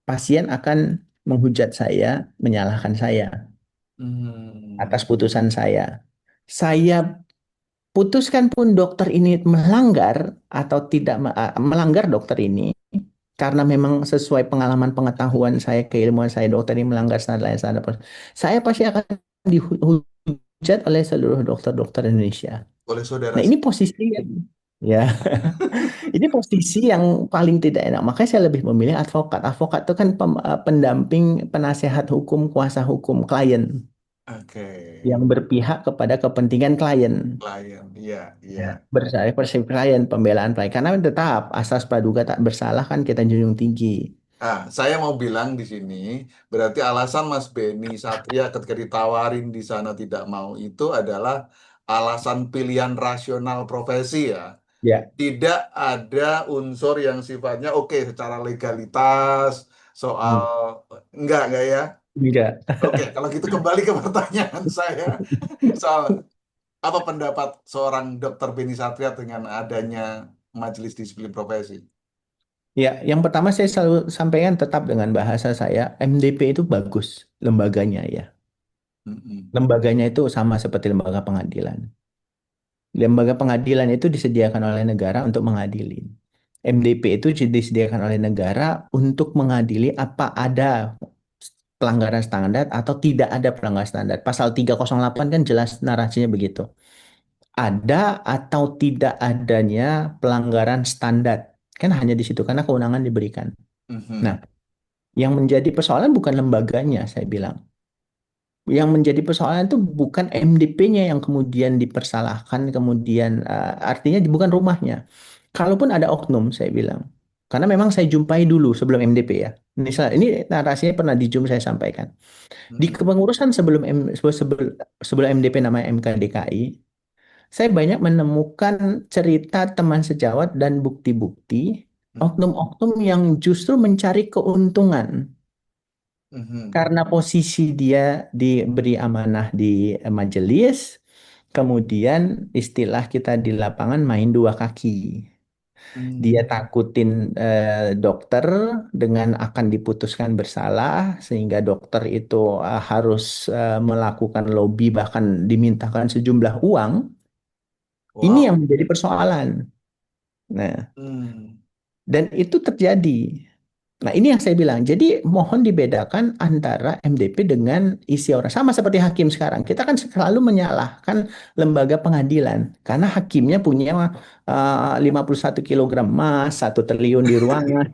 pasien akan menghujat saya, menyalahkan saya atas Hmm. putusan saya. Saya putuskan pun dokter ini melanggar atau tidak melanggar dokter ini karena memang sesuai pengalaman pengetahuan saya, keilmuan saya dokter ini melanggar standar lain standar. Saya pasti akan dihujat oleh seluruh dokter-dokter Indonesia. Oleh saudara Nah, ini sendiri. posisi ya, ini posisi yang paling tidak enak. Makanya saya lebih memilih advokat. Advokat itu kan pendamping, penasehat hukum, kuasa hukum klien Oke. yang berpihak kepada kepentingan klien. Klien, iya, Ya, iya. bersama persib klien, pembelaan klien. Karena tetap asas praduga tak bersalah kan kita junjung tinggi. Saya mau bilang di sini, berarti alasan Mas Beni Satria ketika ditawarin di sana tidak mau itu adalah alasan pilihan rasional profesi ya. Ya, Tidak ada unsur yang sifatnya oke secara legalitas, soal hmm, enggak ya. enggak. Oke, kalau gitu kembali ke pertanyaan saya soal apa pendapat seorang Dokter Beni Satria dengan adanya Majelis Disiplin Profesi? Ya, yang pertama saya selalu sampaikan tetap dengan bahasa saya, MDP itu bagus lembaganya ya. Mm-mm. Lembaganya itu sama seperti lembaga pengadilan. Lembaga pengadilan itu disediakan oleh negara untuk mengadili. MDP itu disediakan oleh negara untuk mengadili apa ada pelanggaran standar atau tidak ada pelanggaran standar. Pasal 308 kan jelas narasinya begitu. Ada atau tidak adanya pelanggaran standar. Kan hanya di situ karena kewenangan diberikan. Nah, Mhm. yang menjadi persoalan bukan lembaganya, saya bilang. Yang menjadi persoalan itu bukan MDP-nya yang kemudian dipersalahkan, kemudian artinya bukan rumahnya. Kalaupun ada oknum, saya bilang. Karena memang saya jumpai dulu sebelum MDP ya. Ini narasinya pernah di Zoom saya sampaikan. Di Mhm. kepengurusan sebelum MDP namanya MKDKI, saya banyak menemukan cerita teman sejawat dan bukti-bukti Mhm. oknum-oknum yang justru mencari keuntungan Mhm. karena posisi dia diberi amanah di majelis, kemudian istilah kita di lapangan main dua kaki. Dia Mhm. takutin dokter dengan akan diputuskan bersalah, sehingga dokter itu harus melakukan lobby bahkan dimintakan sejumlah uang. Ini yang Wow. menjadi persoalan. Nah, Hmm. dan itu terjadi. Nah, ini yang saya bilang. Jadi, mohon dibedakan antara MDP dengan isi orang. Sama seperti hakim sekarang. Kita kan selalu menyalahkan lembaga pengadilan. Karena hakimnya punya 51 kilogram emas, 1 triliun di ruangan.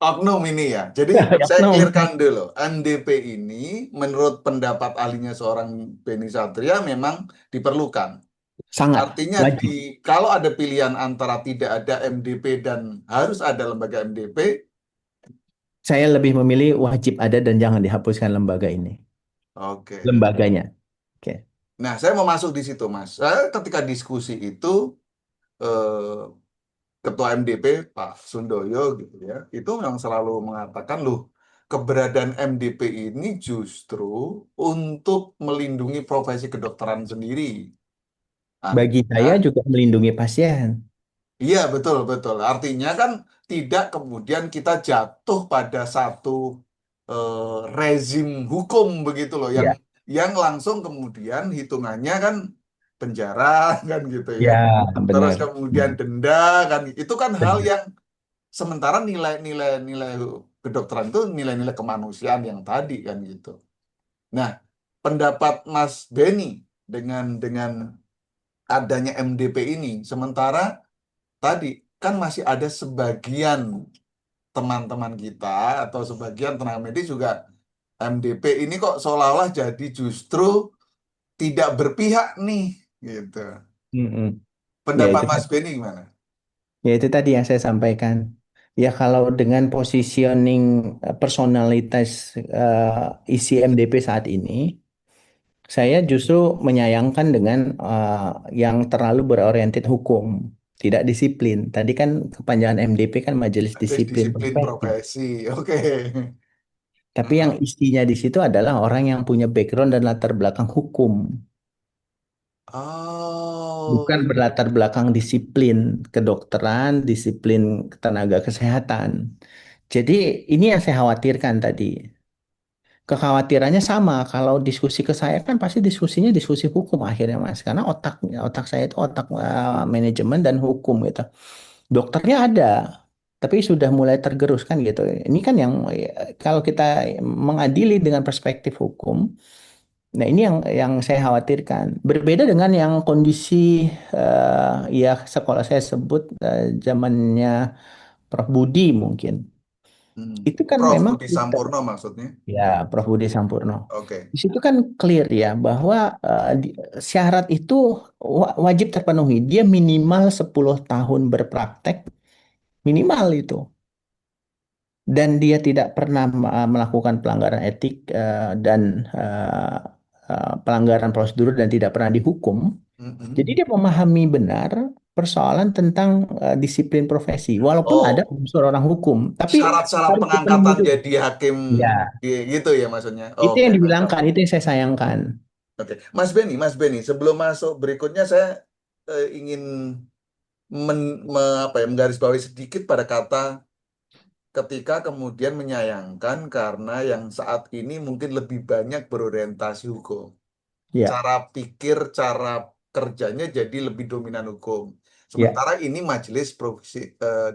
Oknum ini ya. Jadi Ya, saya no. clearkan dulu. NDP ini menurut pendapat ahlinya seorang Beni Satria memang diperlukan. Sangat Artinya wajib. kalau ada pilihan antara tidak ada MDP dan harus ada lembaga MDP, Saya lebih memilih wajib ada dan jangan dihapuskan lembaga ini. oke. Lembaganya. Oke. Nah, saya mau masuk di situ, Mas. Saya ketika diskusi itu eh, Ketua MDP Pak Sundoyo gitu ya, itu yang selalu mengatakan loh, keberadaan MDP ini justru untuk melindungi profesi kedokteran sendiri. Bagi saya Artinya, juga melindungi pasien. Iya, betul, betul. Artinya kan tidak kemudian kita jatuh pada satu rezim hukum begitu loh, Ya, yang langsung kemudian hitungannya kan penjara kan gitu ya. ya, Terus benar. kemudian Benar. denda kan, itu kan hal Benar. yang sementara nilai-nilai kedokteran itu nilai-nilai kemanusiaan yang tadi kan gitu. Nah, pendapat Mas Beni dengan adanya MDP ini, sementara tadi kan masih ada sebagian teman-teman kita atau sebagian tenaga medis juga MDP ini kok seolah-olah jadi justru tidak berpihak nih gitu. Mm-mm. Ya Pendapat itu Mas Beni gimana? Ya itu tadi yang saya sampaikan. Ya kalau dengan positioning personalitas isi MDP saat ini, saya justru menyayangkan dengan yang terlalu beroriented hukum, tidak disiplin. Tadi kan kepanjangan MDP kan Majelis Majelis Disiplin Disiplin Profesi. Profesi, oke. Tapi yang Mm-mm. isinya di situ adalah orang yang punya background dan latar belakang hukum, bukan Oh, berlatar belakang disiplin kedokteran, disiplin tenaga kesehatan. Jadi ini yang saya khawatirkan tadi. Kekhawatirannya sama. Kalau diskusi ke saya kan pasti diskusinya diskusi hukum akhirnya Mas. Karena otak saya itu otak manajemen dan hukum gitu. Dokternya ada, tapi sudah mulai tergerus kan gitu. Ini kan yang kalau kita mengadili dengan perspektif hukum, nah ini yang saya khawatirkan. Berbeda dengan yang kondisi ya sekolah saya sebut zamannya Prof Budi mungkin. hmm. Itu kan Prof memang Budi Sampurno maksudnya. ya, Prof. Budi Sampurno. Oke. Di situ kan clear ya bahwa syarat itu wajib terpenuhi. Dia minimal 10 tahun berpraktek, minimal itu. Dan dia tidak pernah melakukan pelanggaran etik dan pelanggaran prosedur dan tidak pernah dihukum. Jadi Mm-mm. dia memahami benar persoalan tentang disiplin profesi. Walaupun ada Oh, unsur orang hukum, tapi syarat-syarat harus dipenuhi pengangkatan dulu. jadi hakim Ya, gitu ya maksudnya. itu Oke, yang nangkap. dibilangkan, itu yang saya sayangkan. Oke, Mas Beni, sebelum masuk berikutnya saya ingin menggarisbawahi sedikit pada kata ketika kemudian menyayangkan karena yang saat ini mungkin lebih banyak berorientasi hukum. Ya. Cara pikir, cara kerjanya jadi lebih dominan hukum. Ya, Sementara ini majelis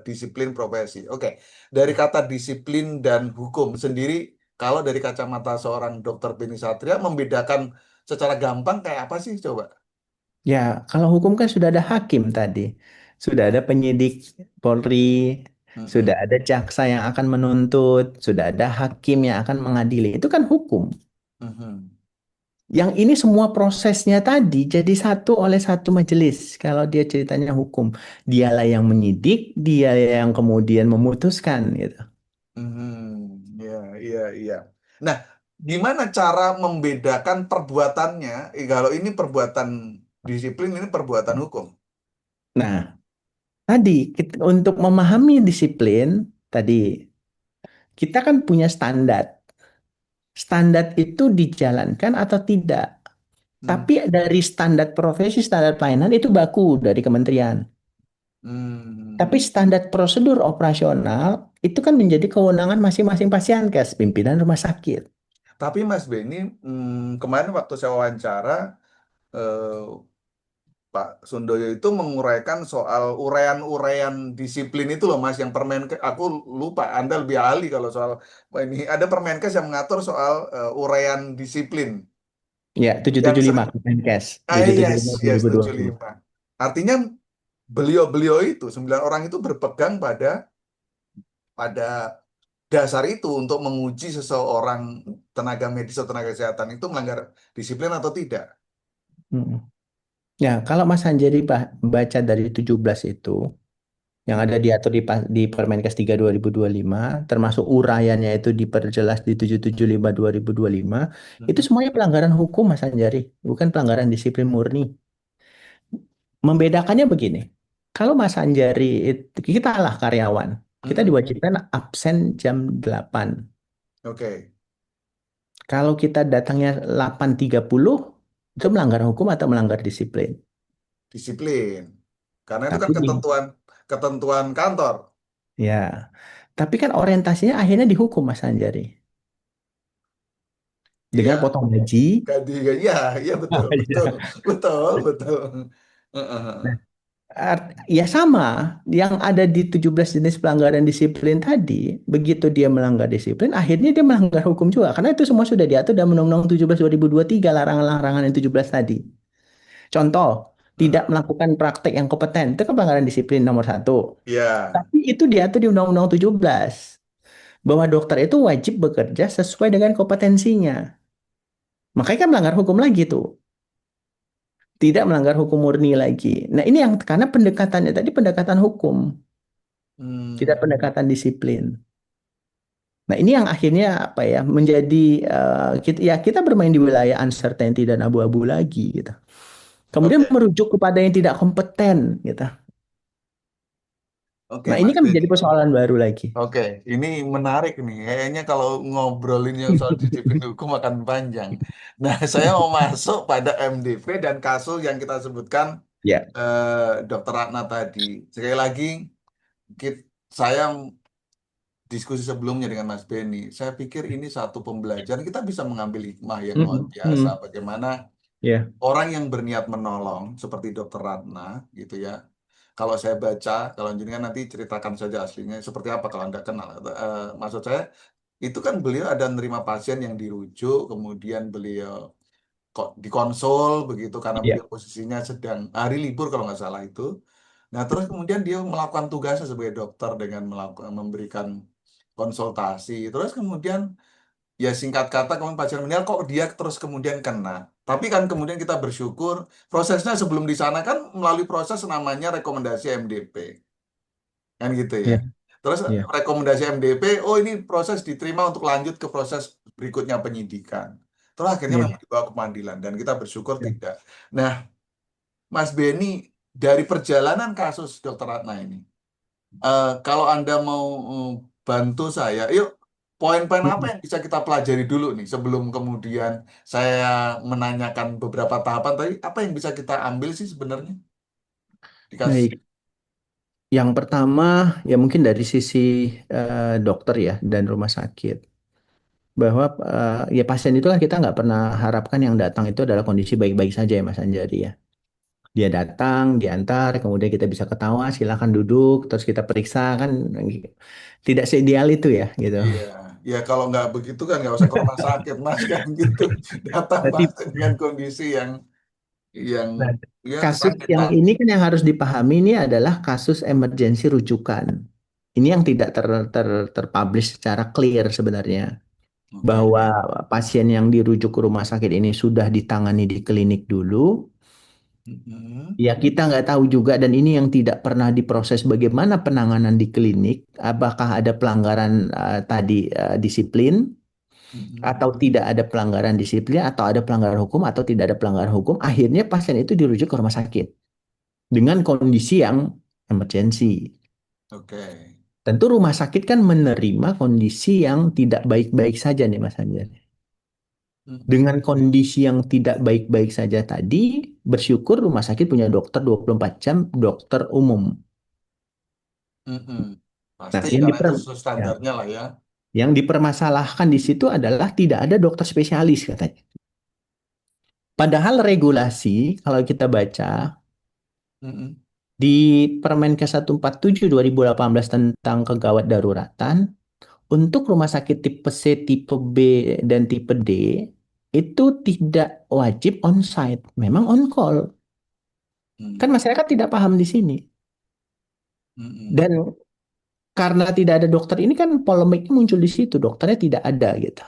disiplin profesi. Oke, dari kata disiplin dan hukum sendiri, kalau dari kacamata seorang dokter Beni Satria, membedakan secara gampang kayak apa sih coba? ya, kalau hukum kan sudah ada hakim tadi, sudah ada penyidik Polri, sudah Mm-mm, ada jaksa yang akan menuntut, sudah ada hakim yang akan mengadili. Itu kan hukum. mhm. Yang ini semua prosesnya tadi jadi satu oleh satu majelis. Kalau dia ceritanya hukum, dialah yang menyidik, dia yang kemudian memutuskan gitu. Iya, iya, iya. Nah, gimana cara membedakan perbuatannya? Kalau ini perbuatan disiplin, ini perbuatan hukum. Nah, tadi untuk memahami disiplin tadi kita kan punya standar. Standar itu dijalankan atau tidak. Hmm, Tapi dari standar profesi, standar pelayanan itu baku dari kementerian. Tapi hmm. standar prosedur operasional itu kan menjadi kewenangan masing-masing pasienkes, pimpinan rumah sakit. Tapi Mas Beni, kemarin waktu saya wawancara, eh, Pak Sundoyo itu menguraikan soal uraian-uraian disiplin itu loh Mas, yang Permenkes, aku lupa, Anda lebih ahli kalau soal ini. Ada Permenkes yang mengatur soal uraian disiplin. Ya, Yang 775 sering, Kemenkes, yes, yes, 775 75. Artinya beliau-beliau itu, 9 orang itu berpegang pada pada dasar itu untuk menguji seseorang tenaga medis atau tenaga kesehatan itu melanggar disiplin atau tidak. 2020. Ya, kalau Mas Anjari baca dari 17 itu, yang ada Hmm, diatur di Permenkes 3 2025, termasuk uraiannya itu diperjelas di 775 2025, itu mhm, semuanya pelanggaran hukum Mas Anjari, bukan pelanggaran disiplin murni. Membedakannya begini, kalau Mas Anjari, kita lah karyawan, kita mhm. diwajibkan absen jam 8. Oke, Kalau kita datangnya 8.30, itu melanggar hukum atau melanggar disiplin? disiplin. Karena itu kan Tapi ketentuan ketentuan kantor. ya, tapi kan orientasinya akhirnya dihukum Mas Anjari Iya, dengan potong gaji. ganti, iya, iya betul, betul, betul, betul. Heeh, Nah, heeh. ya sama, yang ada di 17 jenis pelanggaran disiplin tadi, begitu dia melanggar disiplin, akhirnya dia melanggar hukum juga. Karena itu semua sudah diatur dalam Undang-Undang 17 2023, larangan-larangan yang 17 tadi. Contoh, tidak Heeh. melakukan praktek yang kompeten, itu kan pelanggaran disiplin nomor satu. Iya. Tapi itu diatur di Undang-Undang 17, bahwa dokter itu wajib bekerja sesuai dengan kompetensinya. Makanya kan melanggar hukum lagi tuh. Tidak melanggar hukum murni lagi. Nah, ini yang karena pendekatannya tadi pendekatan hukum, tidak Hmm, pendekatan disiplin. Nah, ini yang akhirnya apa ya menjadi kita, ya kita bermain di wilayah uncertainty dan abu-abu lagi gitu. Kemudian oke, merujuk kepada yang tidak kompeten gitu. oke Nah, ini Mas kan Benny. menjadi persoalan baru lagi. Oke, ini menarik nih. Kayaknya kalau ngobrolin yang soal disiplin hukum akan panjang. Nah, saya mau masuk pada MDP dan kasus yang kita sebutkan Ya. Dokter Ratna tadi. Sekali lagi, saya diskusi sebelumnya dengan Mas Benny, saya pikir ini satu pembelajaran. Kita bisa mengambil hikmah yang luar Mm, biasa. mm, Bagaimana ya. orang yang berniat menolong, seperti Dokter Ratna, gitu ya. Kalau saya baca, kalau jenengan nanti ceritakan saja aslinya seperti apa kalau Anda kenal. Maksud saya, itu kan beliau ada menerima pasien yang dirujuk, kemudian beliau kok dikonsul begitu karena Ya. beliau posisinya sedang hari libur kalau nggak salah itu. Nah, terus kemudian dia melakukan tugasnya sebagai dokter dengan melakukan memberikan konsultasi. Terus kemudian ya singkat kata kemudian pasien meninggal kok dia terus kemudian kena. Tapi kan kemudian kita bersyukur prosesnya sebelum di sana kan melalui proses namanya rekomendasi MDP. Kan gitu ya. Ya. Terus Ya. rekomendasi MDP, oh ini proses diterima untuk lanjut ke proses berikutnya penyidikan. Terus akhirnya Ya. memang dibawa ke pengadilan dan kita bersyukur Ya. tidak. Nah, Mas Beni dari perjalanan kasus Dr. Ratna ini, kalau Anda mau bantu saya, yuk poin-poin apa Mm. yang bisa kita pelajari dulu nih sebelum kemudian saya menanyakan beberapa tahapan tadi, apa yang bisa kita ambil sih sebenarnya di kasus ini? Baik. Yang pertama, ya mungkin dari sisi dokter ya dan rumah sakit. Bahwa ya pasien itu kan kita nggak pernah harapkan yang datang itu adalah kondisi baik-baik saja ya Mas Anjari ya. Dia datang, diantar, kemudian kita bisa ketawa, silakan duduk, terus kita periksa kan tidak seideal itu ya gitu. Iya, ya kalau nggak begitu kan nggak usah ke rumah sakit mas kan gitu. Datang Berarti pasien dengan kondisi yang nah, ya kasus yang kesakitan. ini kan yang harus dipahami ini adalah kasus emergensi rujukan. Ini yang tidak terpublish secara clear sebenarnya. Oke. Bahwa pasien yang dirujuk ke rumah sakit ini sudah ditangani di klinik dulu. Mm-mm. Ya, kita nggak tahu juga dan ini yang tidak pernah diproses bagaimana penanganan di klinik, apakah ada pelanggaran tadi disiplin Mm-mm. atau tidak ada pelanggaran disiplin atau ada pelanggaran hukum atau tidak ada pelanggaran hukum, akhirnya pasien itu dirujuk ke rumah sakit dengan kondisi yang emergensi. Oke. Tentu rumah sakit kan menerima kondisi yang tidak baik-baik saja nih Mas Anjar. Mm-mm. Dengan kondisi yang tidak baik-baik saja tadi, bersyukur rumah sakit punya dokter 24 jam, dokter umum. Mm-mm. Nah, Pasti karena itu sesuai ya, standarnya lah ya. yang dipermasalahkan di situ adalah tidak ada dokter spesialis katanya. Padahal regulasi, kalau kita baca Mm-mm. di Permenkes 147 2018 tentang kegawat daruratan, untuk rumah sakit tipe C, tipe B, dan tipe D, itu tidak wajib on-site, memang on-call. Kan Mm. masyarakat tidak paham di sini. Mm-mm. Dan karena tidak ada dokter ini kan polemiknya muncul di situ, dokternya tidak ada gitu.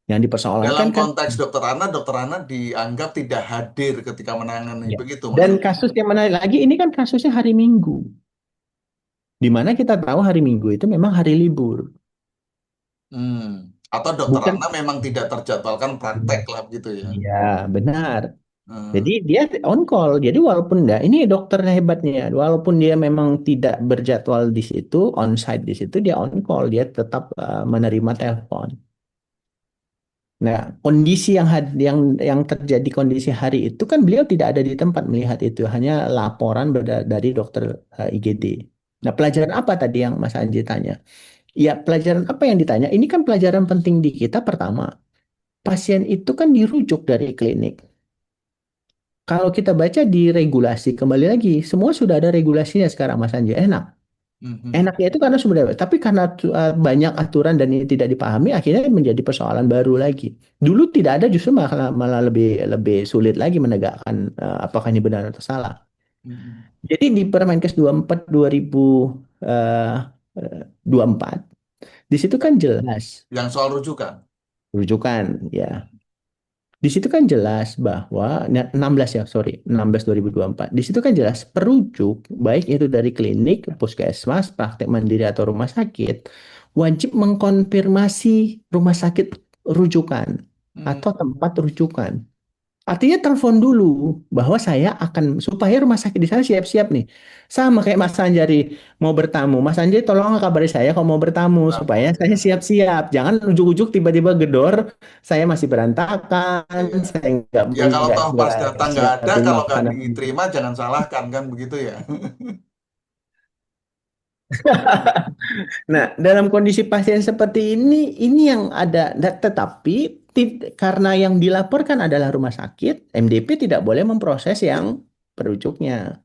Yang Dalam dipersoalkan kan konteks dokter Ana dianggap tidak hadir ketika menangani ya. begitu Dan maksudnya. kasus yang menarik lagi ini kan kasusnya hari Minggu. Di mana kita tahu hari Minggu itu memang hari libur. Hmm. Atau dokter Bukan. Ana memang tidak terjadwalkan praktek lah gitu ya. Iya, benar. Hmm. Jadi dia on call. Jadi walaupun enggak, ini dokternya hebatnya. Walaupun dia memang tidak berjadwal di situ, on site di situ, dia on call. Dia tetap menerima telepon. Nah, kondisi yang terjadi kondisi hari itu kan beliau tidak ada di tempat melihat itu, hanya laporan dari dokter IGD. Nah, pelajaran apa tadi yang Mas Anji tanya? Ya, pelajaran apa yang ditanya? Ini kan pelajaran penting di kita. Pertama, pasien itu kan dirujuk dari klinik. Kalau kita baca di regulasi, kembali lagi, semua sudah ada regulasinya sekarang, Mas Anji. Enak. Mhm. Enaknya itu karena sebenarnya, tapi karena banyak aturan dan ini tidak dipahami, akhirnya menjadi persoalan baru lagi. Dulu tidak ada, justru malah malah lebih lebih sulit lagi menegakkan apakah ini benar atau salah. Mhm. Jadi di Permenkes 24 2024, di situ kan jelas Yang soal rujukan. rujukan ya. Di situ kan jelas bahwa 16 ya, sorry, 16 2024. Di situ kan jelas perujuk baik itu dari klinik, puskesmas, praktek mandiri atau rumah sakit wajib mengkonfirmasi rumah sakit rujukan Hmm. atau tempat rujukan. Artinya telepon dulu bahwa saya akan supaya rumah sakit di sana siap-siap nih. Sama kayak Mas Anjari mau bertamu. Mas Anjari tolong kabari saya kalau mau bertamu supaya Telepon saya ya. siap-siap. Jangan ujuk-ujuk tiba-tiba gedor, saya masih berantakan, Iya. saya nggak Ya kalau nggak toh pas nggak datang nggak ada, siapin kalau nggak makanan. diterima jangan salahkan kan begitu ya. Nah, dalam kondisi pasien seperti ini yang ada. Tetapi karena yang dilaporkan adalah rumah sakit, MDP tidak boleh memproses yang perujuknya.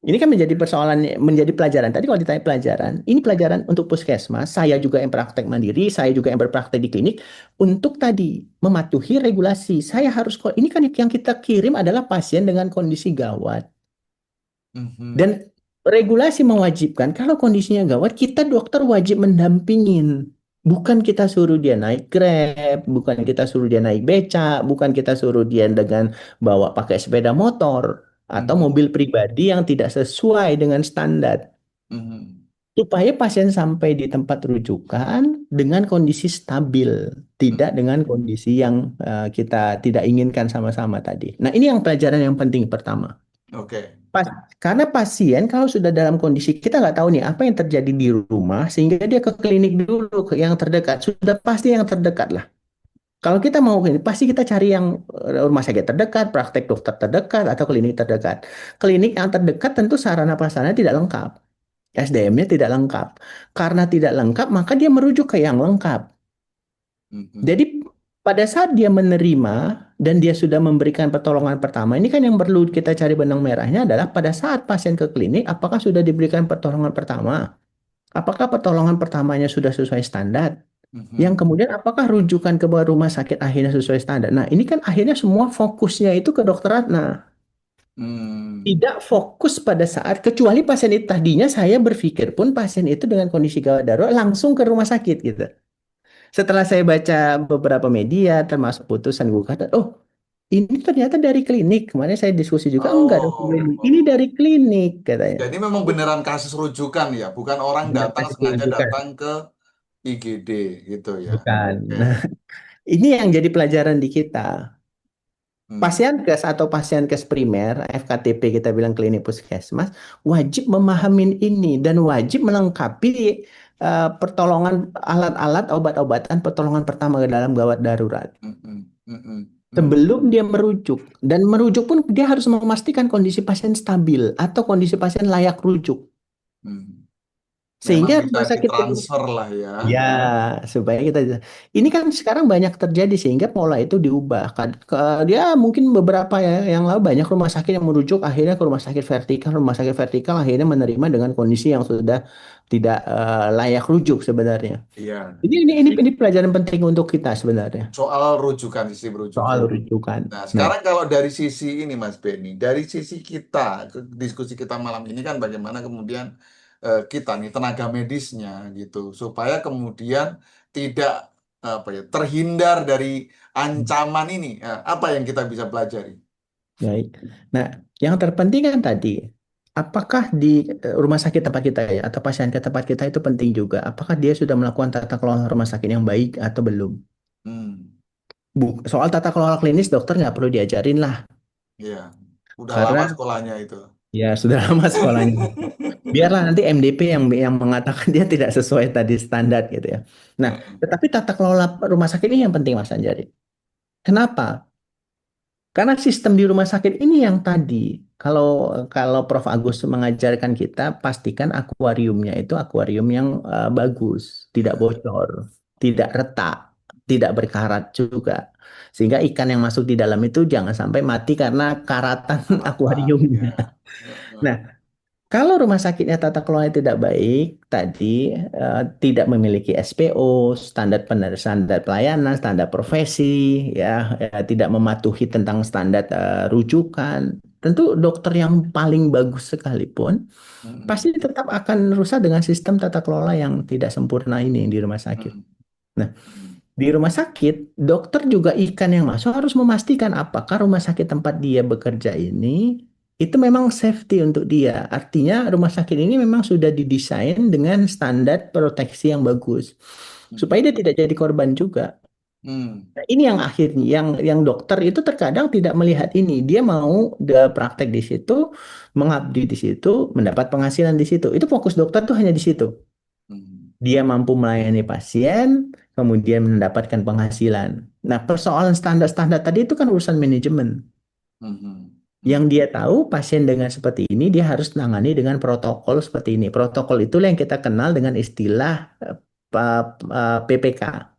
Ini kan menjadi persoalan, menjadi pelajaran. Tadi kalau ditanya pelajaran, ini pelajaran untuk puskesmas. Saya juga yang praktek mandiri, saya juga yang berpraktek di klinik. Untuk tadi mematuhi regulasi, saya harus kok. Ini kan yang kita kirim adalah pasien dengan kondisi gawat. Mhm. Dan regulasi mewajibkan kalau kondisinya gawat, kita dokter wajib mendampingin. Bukan kita suruh dia naik Grab, bukan kita suruh dia naik beca, bukan kita suruh dia dengan bawa pakai sepeda motor atau Mhm. mobil pribadi yang tidak sesuai dengan standar. Mhm. Supaya pasien sampai di tempat rujukan dengan kondisi stabil, Mhm. tidak dengan kondisi yang kita tidak inginkan sama-sama tadi. Nah, ini yang pelajaran yang penting pertama. Oke. Pas, karena pasien kalau sudah dalam kondisi kita nggak tahu nih apa yang terjadi di rumah sehingga dia ke klinik dulu ke yang terdekat sudah pasti yang terdekat lah. Kalau kita mau ini pasti kita cari yang rumah sakit terdekat, praktek dokter terdekat atau klinik terdekat. Klinik yang terdekat tentu sarana prasarana tidak lengkap, SDM-nya tidak lengkap. Karena tidak lengkap maka dia merujuk ke yang lengkap. Mhm. Jadi pada saat dia menerima dan dia sudah memberikan pertolongan pertama, ini kan yang perlu kita cari benang merahnya adalah pada saat pasien ke klinik, apakah sudah diberikan pertolongan pertama? Apakah pertolongan pertamanya sudah sesuai standar? Yang Mhm. kemudian apakah rujukan ke rumah sakit akhirnya sesuai standar? Nah, ini kan akhirnya semua fokusnya itu ke dokter Ratna. Hmm. Tidak fokus pada saat, kecuali pasien itu tadinya saya berpikir pun pasien itu dengan kondisi gawat darurat langsung ke rumah sakit gitu. Setelah saya baca beberapa media, termasuk putusan gugatan, oh ini ternyata dari klinik. Kemarin saya diskusi juga, enggak dari Oh, klinik. Ini oh. dari klinik katanya. Jadi memang beneran kasus rujukan ya, bukan orang Benar datang kasih sengaja rujukan. datang ke IGD gitu ya. Bukan. Oke. Nah, ini yang jadi pelajaran di kita. Hmm. Pasienkes atau pasienkes primer, FKTP kita bilang klinik puskesmas, wajib memahamin ini dan wajib melengkapi pertolongan alat-alat obat-obatan pertolongan pertama ke dalam gawat darurat. Mhm. Mhm. Mhm. Sebelum dia merujuk. Dan merujuk pun dia harus memastikan kondisi pasien stabil atau kondisi pasien layak rujuk. Hmm. Memang Sehingga bisa rumah sakit ditransfer lah ya. ya, supaya kita ini kan sekarang banyak terjadi sehingga pola itu diubah kan. Dia mungkin beberapa yang lalu banyak rumah sakit yang merujuk akhirnya ke rumah sakit vertikal akhirnya menerima dengan kondisi yang sudah tidak layak rujuk sebenarnya. Iya. Ini pelajaran penting untuk kita sebenarnya Soal rujukan, sisi soal rujukan. rujukan. Nah, Nah, sekarang kalau dari sisi ini Mas Benny, dari sisi kita, diskusi kita malam ini kan bagaimana kemudian kita nih tenaga medisnya gitu, supaya kemudian tidak apa ya terhindar dari ancaman ini. Apa yang kita bisa pelajari? baik. Nah, yang terpenting kan tadi, apakah di rumah sakit tempat kita ya, atau pasien ke tempat kita itu penting juga. Apakah dia sudah melakukan tata kelola rumah sakit yang baik atau belum? Hmm, Soal tata kelola klinis dokter nggak perlu diajarin lah, ya, udah lama karena sekolahnya itu. ya sudah lama sekolahnya. Biarlah nanti MDP yang mengatakan dia tidak sesuai tadi standar gitu ya. Nah, tetapi tata kelola rumah sakit ini yang penting Mas Anjari. Kenapa? Karena sistem di rumah sakit ini yang tadi, kalau kalau Prof. Agus mengajarkan kita, pastikan akuariumnya itu akuarium yang bagus, tidak Ya, bocor, tidak retak, tidak berkarat juga. Sehingga ikan yang masuk di dalam itu jangan sampai mati karena karatan karatan, ya. akuariumnya. Nah, kalau rumah sakitnya tata kelolanya tidak baik, tadi tidak memiliki SPO, standar pelayanan, standar profesi, tidak mematuhi tentang standar rujukan, tentu dokter yang paling bagus sekalipun pasti Mm-mm. tetap akan rusak dengan sistem tata kelola yang tidak sempurna ini di rumah sakit. Mm-mm. Nah, Mm-mm. di rumah sakit, dokter juga ikan yang masuk harus memastikan apakah rumah sakit tempat dia bekerja ini itu memang safety untuk dia. Artinya rumah sakit ini memang sudah didesain dengan standar proteksi yang bagus supaya dia tidak jadi korban juga. Mm. Nah, ini yang akhirnya yang dokter itu terkadang tidak melihat ini. Dia mau praktek di situ, mengabdi di situ, mendapat penghasilan di situ. Itu fokus dokter tuh hanya di situ. Mm. Dia mampu melayani pasien, kemudian mendapatkan penghasilan. Nah, persoalan standar-standar tadi itu kan urusan manajemen. Mm. Yang Mm. dia tahu pasien dengan seperti ini, dia harus menangani dengan protokol seperti ini. Protokol itulah yang kita kenal dengan istilah PPK.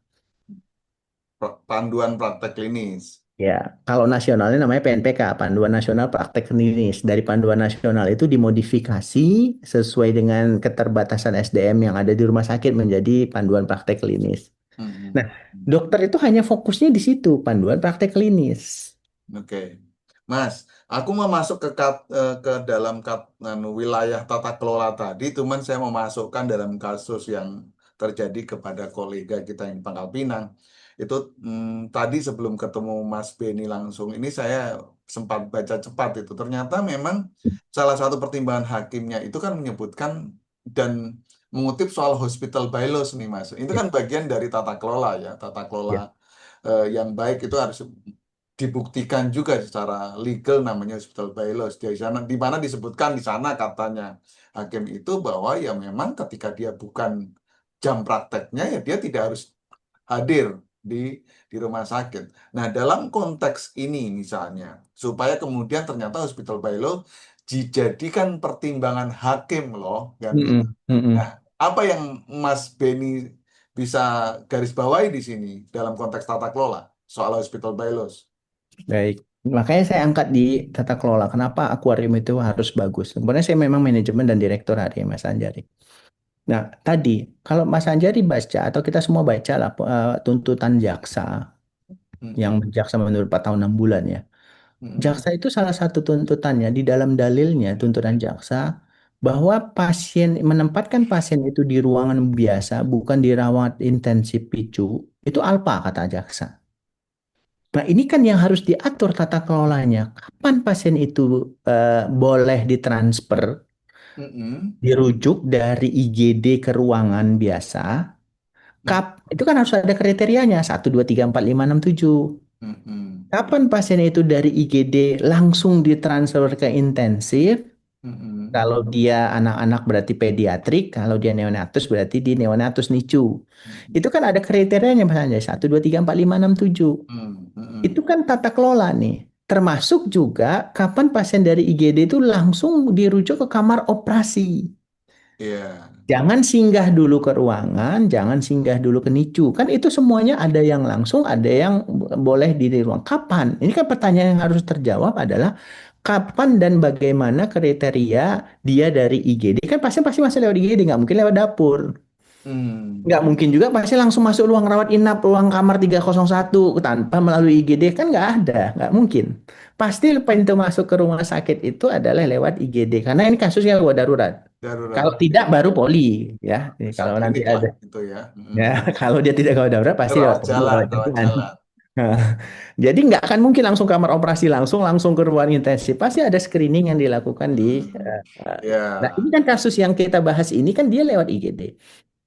Panduan praktek klinis. Ya, kalau nasionalnya namanya PNPK, Panduan Nasional Praktek Klinis. Dari Panduan Nasional itu dimodifikasi sesuai dengan keterbatasan SDM yang ada di rumah sakit menjadi Panduan Praktek Klinis. Nah, Mm. Mm. dokter itu hanya fokusnya di situ, panduan praktek klinis. Oke, Mas, aku mau masuk ke dalam wilayah tata kelola tadi, cuman saya mau masukkan dalam kasus yang terjadi kepada kolega kita yang Pangkal Pinang. Itu tadi sebelum ketemu Mas Beni langsung, ini saya sempat baca cepat itu. Ternyata memang salah satu pertimbangan hakimnya itu kan menyebutkan dan mengutip soal hospital bylaws nih, Mas. Itu Ya, kan bagian dari tata kelola ya, tata kelola ya. yang baik itu harus dibuktikan juga secara legal namanya hospital bylaws di sana di mana disebutkan di sana katanya hakim itu bahwa ya memang ketika dia bukan jam prakteknya ya dia tidak harus hadir di di rumah sakit. Nah, dalam konteks ini misalnya supaya kemudian ternyata hospital bylaw dijadikan pertimbangan hakim loh kan gitu. Mm-mm, Nah, mm-mm. apa yang Mas Beni bisa garis bawahi di sini dalam konteks tata kelola soal hospital bylaws? Baik. Makanya saya angkat di tata kelola. Kenapa akuarium itu harus bagus? Sebenarnya saya memang manajemen dan direktur hari Mas Anjari. Nah, tadi kalau Mas Anjari baca atau kita semua baca lah tuntutan jaksa yang Mm-mm. jaksa menurut 4 tahun 6 bulan ya. Mm-mm. Jaksa itu salah satu tuntutannya di dalam dalilnya tuntutan jaksa bahwa pasien menempatkan pasien itu di ruangan biasa bukan dirawat intensif picu itu alpa kata jaksa. Nah ini kan yang harus diatur tata kelolanya. Kapan pasien itu boleh ditransfer, Mm-mm. dirujuk dari IGD ke ruangan biasa? Itu kan harus ada kriterianya 1, 2, 3, 4, 5, 6, 7. Mm-mm. Kapan pasien itu dari IGD langsung ditransfer ke intensif? Mm-mm. Kalau dia anak-anak berarti pediatrik, kalau dia neonatus berarti di neonatus NICU. Itu kan ada kriterianya misalnya 1, 2, 3, 4, 5, 6, 7. Itu Mm-mm. kan tata kelola nih. Termasuk juga kapan pasien dari IGD itu langsung dirujuk ke kamar operasi. Iya. Jangan singgah dulu ke ruangan, jangan singgah dulu ke NICU. Kan itu semuanya ada yang langsung, ada yang boleh di ruang. Kapan? Ini kan pertanyaan yang harus terjawab adalah kapan dan bagaimana kriteria dia dari IGD. Kan pasti pasti masih lewat IGD, nggak mungkin lewat dapur. Mm. Nggak mungkin juga pasti langsung masuk ruang rawat inap, ruang kamar 301 tanpa melalui IGD. Kan nggak ada, nggak mungkin. Pasti pintu masuk ke rumah sakit itu adalah lewat IGD. Karena ini kasusnya gawat darurat. Darurat Kalau tidak baru poli ya. Ini kalau nanti subklinik lah ada gitu ya. ya kalau dia tidak gawat darurat pasti lewat Rawat poli jalan, lewat rawat jalan. jalan. Nah, jadi nggak akan mungkin langsung kamar operasi langsung langsung ke ruang intensif. Pasti ada screening yang dilakukan di. Mm. Nah ini Ya. kan kasus yang kita bahas ini kan dia lewat IGD.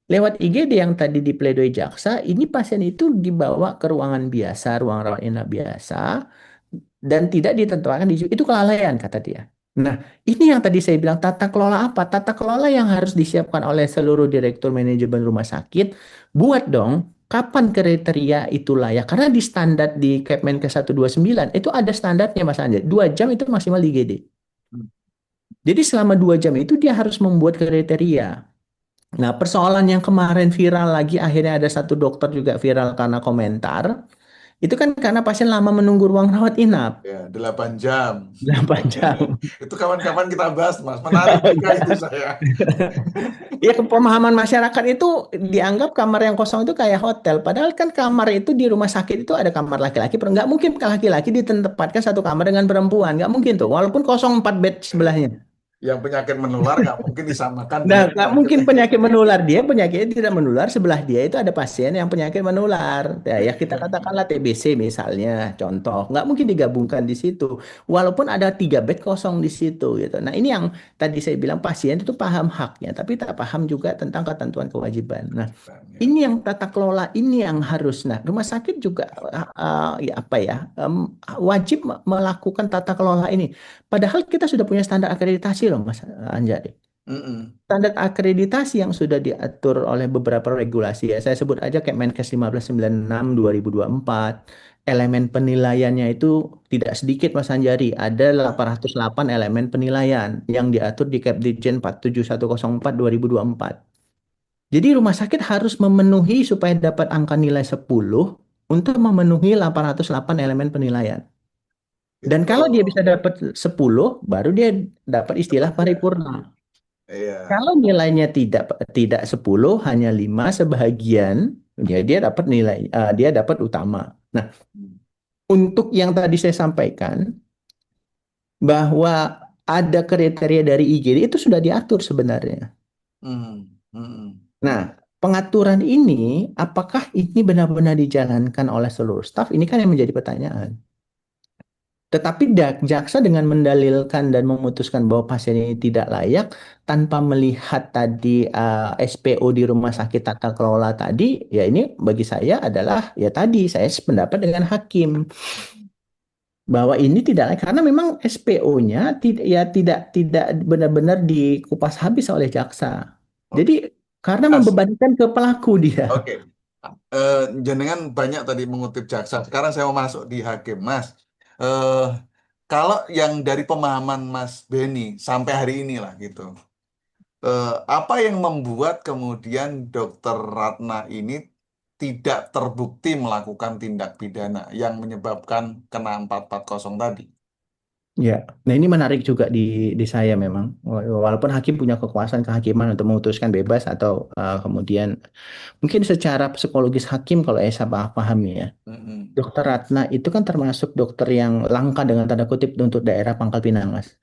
Lewat IGD yang tadi di pledoi jaksa, ini pasien itu dibawa ke ruangan biasa, ruang rawat inap biasa, dan tidak ditentukan di itu kelalaian kata dia. Nah, ini yang tadi saya bilang tata kelola apa? Tata kelola yang harus disiapkan oleh seluruh direktur manajemen rumah sakit. Buat dong, kapan kriteria itu layak? Karena di standar di Kepmenkes 129 itu ada standarnya Mas Anjar. 2 jam itu maksimal IGD. Hmm. Jadi selama 2 jam itu dia harus membuat kriteria. Nah, persoalan yang kemarin viral lagi, akhirnya ada satu dokter juga viral karena komentar. Itu kan karena pasien lama menunggu ruang rawat inap. Ya, 8 jam. 8 jam. Itu kawan-kawan kita bahas, Mas. Menarik juga itu saya. Ya, pemahaman masyarakat itu dianggap kamar yang kosong itu kayak hotel. Padahal kan kamar itu di rumah sakit itu ada kamar laki-laki. Nggak mungkin laki-laki ditempatkan satu kamar dengan perempuan. Nggak mungkin tuh. Walaupun kosong 4 bed sebelahnya. Yang penyakit menular nggak mungkin disamakan Nah, dengan nggak penyakit mungkin yang penyakit menular. Dia penyakitnya tidak menular. Sebelah dia itu ada pasien yang penyakit menular. Ya kita katakanlah TBC misalnya, contoh. Nggak mungkin digabungkan di situ. Walaupun ada 3 bed kosong di situ gitu. Nah, ini yang tadi saya bilang pasien itu paham haknya, tapi tak paham juga tentang ketentuan kewajiban. Nah, ya. ini yang tata kelola ini yang harus. Nah, rumah sakit juga ya apa ya wajib melakukan tata kelola ini. Padahal kita sudah punya standar akreditasi loh, Mas Anjari. Mm-mm. Standar akreditasi yang sudah diatur oleh beberapa regulasi ya. Saya sebut aja kayak Menkes 1596 2024. Elemen penilaiannya itu tidak sedikit Mas Anjari. Ada Ya. 808 elemen penilaian yang diatur di Kepdikjen 47104 2024. Jadi rumah sakit harus memenuhi supaya dapat angka nilai 10 untuk memenuhi 808 elemen penilaian. Dan Itu kalau dia bisa dapat 10, baru dia dapat istilah bekerja. paripurna. Iya. Kalau nilainya tidak tidak 10, hanya 5 sebahagian, dia dapat nilai dia dapat utama. Nah, Hmm. untuk yang tadi saya sampaikan bahwa ada kriteria dari IGD itu sudah diatur sebenarnya. Hmm. Hmm. Nah, pengaturan ini apakah ini benar-benar dijalankan oleh seluruh staf? Ini kan yang menjadi pertanyaan. Tetapi jaksa dengan mendalilkan dan memutuskan bahwa pasien ini tidak layak tanpa melihat tadi SPO di rumah sakit tata kelola tadi, ya ini bagi saya adalah ya tadi saya sependapat dengan hakim bahwa ini tidak layak karena memang SPO-nya tidak ya tidak benar-benar dikupas habis oleh jaksa. Jadi Oke. karena Mas, membebankan ke pelaku dia. oke. Jenengan banyak tadi mengutip jaksa. Sekarang saya mau masuk di hakim, Mas. Eh, Kalau yang dari pemahaman Mas Beni sampai hari ini lah gitu. Apa yang membuat kemudian Dokter Ratna ini tidak terbukti melakukan tindak pidana yang menyebabkan kena 440 tadi? Ya, nah ini menarik juga di saya memang. Walaupun hakim punya kekuasaan kehakiman untuk memutuskan bebas atau kemudian mungkin secara psikologis hakim kalau saya pahami ya. Mm-mm. Dokter Ratna itu kan termasuk dokter yang langka dengan tanda kutip untuk daerah Pangkal Pinang, Mas.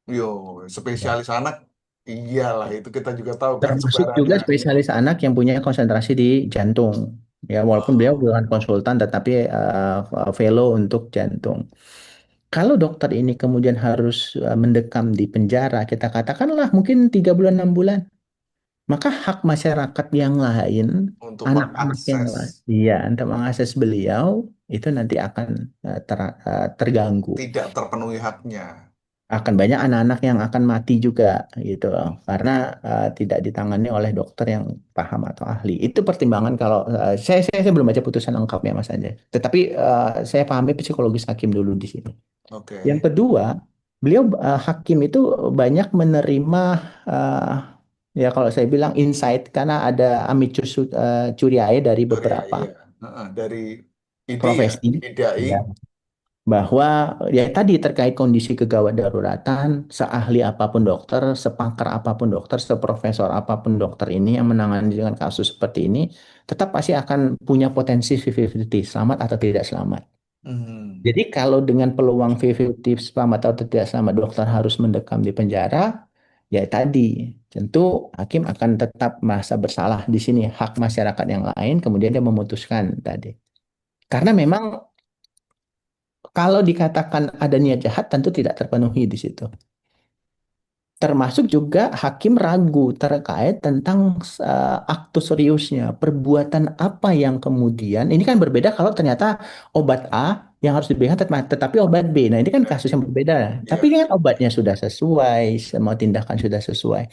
Yo, Ya. spesialis anak, iyalah itu kita juga tahu kan Termasuk juga sebarannya. spesialis anak yang punya konsentrasi di jantung. Ya, walaupun beliau Oh, bukan konsultan tetapi fellow untuk jantung. Kalau dokter ini kemudian harus mendekam di penjara, kita katakanlah mungkin 3 bulan 6 bulan, maka hak masyarakat yang lain, untuk anak-anak yang mengakses lain, iya, untuk mengakses beliau itu nanti akan terganggu. tidak terpenuhi haknya. Akan banyak anak-anak yang akan mati juga gitu loh, karena tidak ditangani oleh dokter yang paham atau ahli. Itu pertimbangan kalau saya belum baca putusan lengkapnya Mas Anjay. Tetapi saya pahami psikologis hakim dulu di sini. Yang Oke. kedua, beliau hakim itu banyak menerima uh, ya kalau saya bilang insight karena ada amicus curiae dari Oh ya, beberapa iya. Heeh, dari IDI ya, profesi IDAI. ya bahwa ya tadi terkait kondisi kegawat daruratan, seahli apapun dokter, sepakar apapun dokter, seprofesor apapun dokter ini yang menangani dengan kasus seperti ini, tetap pasti akan punya potensi 50-50, selamat atau tidak selamat. Hmm. Jadi kalau dengan peluang 50-50 selamat atau tidak selamat dokter harus mendekam di penjara, ya tadi tentu hakim akan tetap merasa bersalah di sini hak masyarakat yang lain kemudian dia memutuskan tadi. Karena memang kalau dikatakan ada niat jahat tentu tidak terpenuhi di situ. Termasuk juga hakim ragu terkait tentang aktus seriusnya, perbuatan apa yang kemudian ini kan berbeda kalau ternyata obat A yang harus diberikan tetapi obat B. Nah, ini kan kasus yang berbeda. Tapi ini Iya. kan obatnya sudah sesuai, semua tindakan sudah sesuai.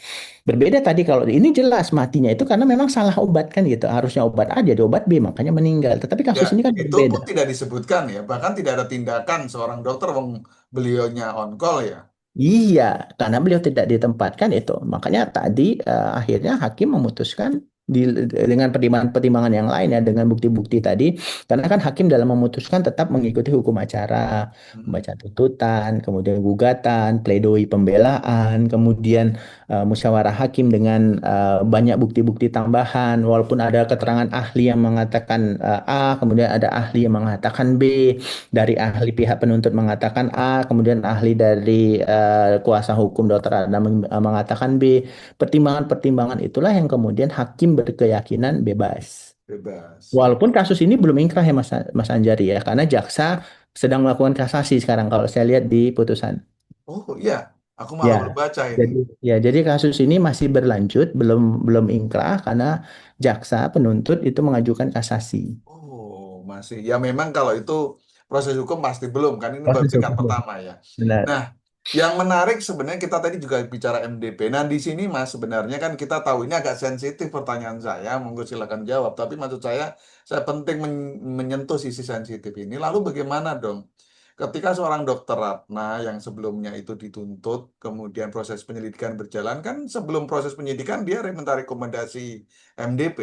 Berbeda tadi kalau ini jelas matinya itu karena memang salah obat kan gitu. Harusnya obat A jadi obat B, makanya meninggal. Tetapi Ya, kasus ini kan itu berbeda. pun tidak disebutkan ya. Bahkan tidak ada tindakan seorang dokter wong beliaunya on call ya. Iya, karena beliau tidak ditempatkan itu. Makanya tadi akhirnya hakim memutuskan dengan pertimbangan-pertimbangan yang lain ya, dengan bukti-bukti tadi. Karena kan hakim dalam memutuskan tetap mengikuti hukum acara, Mm-mm. membaca tuntutan, kemudian gugatan, pledoi pembelaan, kemudian musyawarah hakim dengan banyak bukti-bukti tambahan. Walaupun ada keterangan ahli yang mengatakan A, kemudian ada ahli yang mengatakan B, dari ahli pihak penuntut mengatakan A, kemudian ahli dari kuasa hukum dokter Adnan mengatakan B. Pertimbangan-pertimbangan itulah yang kemudian hakim berkeyakinan bebas. Bebas. Oh, Walaupun kasus ini belum ingkrah ya Mas Anjari ya, karena jaksa sedang melakukan kasasi sekarang kalau saya lihat di putusan. oh iya, aku Ya, malah berbaca ini. jadi kasus ini masih berlanjut, belum belum ingkrah karena jaksa penuntut itu mengajukan kasasi. Oh, masih. Ya memang kalau itu proses hukum pasti belum kan ini baru Proses tingkat hukum. pertama ya. Nah, Benar. yang menarik sebenarnya kita tadi juga bicara MDP. Nah, di sini Mas sebenarnya kan kita tahu ini agak sensitif pertanyaan saya, monggo silakan jawab. Tapi maksud saya penting menyentuh sisi sensitif ini. Lalu bagaimana dong? Ketika seorang dokter Ratna yang sebelumnya itu dituntut, kemudian proses penyelidikan berjalan, kan sebelum proses penyidikan dia minta rekomendasi MDP.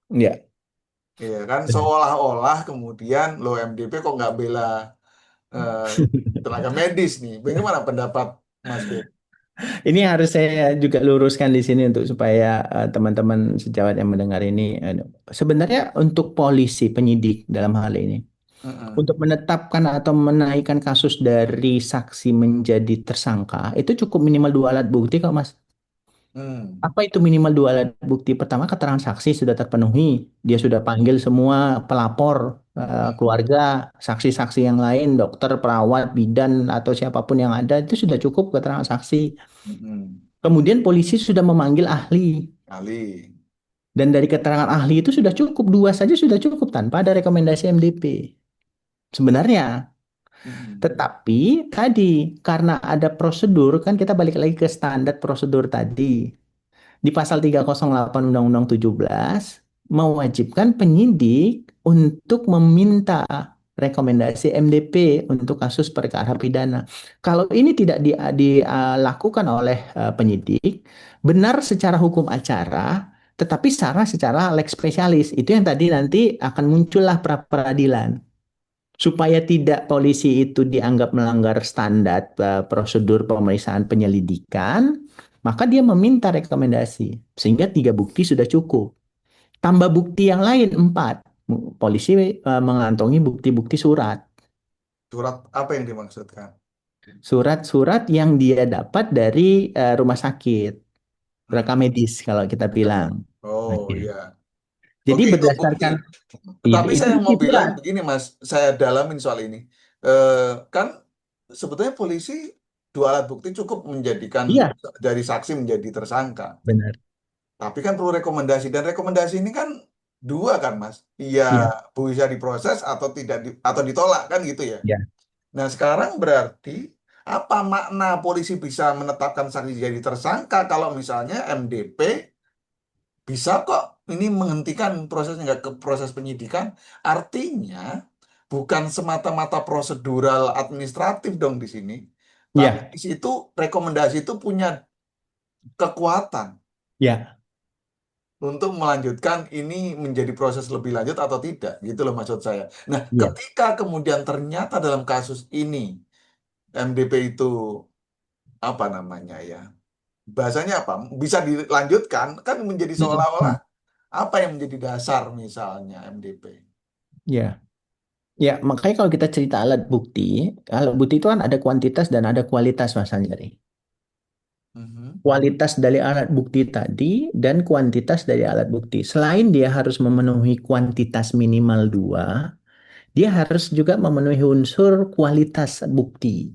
Ya. Iya kan, seolah-olah kemudian lo MDP kok nggak bela eh, tenaga medis nih. Bagaimana pendapat Mas Ben? Ini harus saya juga luruskan di sini untuk supaya teman-teman sejawat yang mendengar ini, sebenarnya untuk polisi penyidik dalam hal ini, Mm-mm. untuk menetapkan atau menaikkan kasus dari saksi menjadi tersangka, itu cukup minimal dua alat bukti kok Mas. Hmm. Apa itu minimal dua alat bukti? Pertama, keterangan saksi sudah terpenuhi. Dia sudah panggil semua pelapor, Mm-mm. keluarga, saksi-saksi yang lain, dokter, perawat, bidan, atau siapapun yang ada, itu sudah cukup keterangan saksi. Mm-mm. Kemudian polisi sudah memanggil ahli. Kali. Dan dari keterangan ahli itu sudah cukup. Dua saja sudah cukup tanpa ada rekomendasi MDP. Sebenarnya. Mm-mm. Tetapi tadi karena ada prosedur, kan kita balik lagi ke standar prosedur tadi. Di pasal 308 Undang-Undang 17 mewajibkan penyidik untuk meminta rekomendasi MDP untuk kasus perkara pidana. Kalau ini tidak dilakukan oleh penyidik, benar secara hukum acara, tetapi secara lex spesialis. Itu yang tadi nanti akan muncullah pra peradilan. Supaya tidak polisi itu dianggap melanggar standar prosedur pemeriksaan penyelidikan, maka dia meminta rekomendasi. Sehingga tiga bukti sudah cukup. Tambah bukti yang lain, empat. Polisi mengantongi bukti-bukti surat. Surat apa yang dimaksudkan? Surat-surat yang dia dapat dari rumah sakit. Rekam Mm-mm. medis kalau kita bilang. Oh Oke. iya. Jadi Oke, itu bukti. berdasarkan Tetapi itu saya bukti mau bilang surat. begini, Mas. Saya dalamin soal ini. Eh, kan sebetulnya polisi dua alat bukti cukup menjadikan Iya, dari saksi menjadi tersangka. benar. Tapi kan perlu rekomendasi dan rekomendasi ini kan dua kan, Mas. Iya, Iya, bisa diproses atau tidak atau ditolak kan gitu ya. iya, Nah, sekarang berarti apa makna polisi bisa menetapkan saksi jadi tersangka kalau misalnya MDP bisa kok ini menghentikan prosesnya nggak ke proses penyidikan? Artinya bukan semata-mata prosedural administratif dong di sini, tapi iya, di situ rekomendasi itu punya kekuatan iya, untuk melanjutkan ini menjadi proses lebih lanjut atau tidak, gitu loh maksud saya. Nah, iya, ketika kemudian ternyata dalam kasus ini MDP itu apa namanya ya, bahasanya apa, bisa dilanjutkan, kan menjadi seolah-olah iya. apa yang menjadi dasar misalnya MDP. Ya, ya, makanya kalau kita cerita alat bukti itu kan ada kuantitas dan ada kualitas Mas Anjari. Mhm. Kualitas dari alat bukti tadi dan kuantitas dari alat bukti. Selain dia harus memenuhi kuantitas minimal dua, dia harus juga memenuhi unsur kualitas bukti.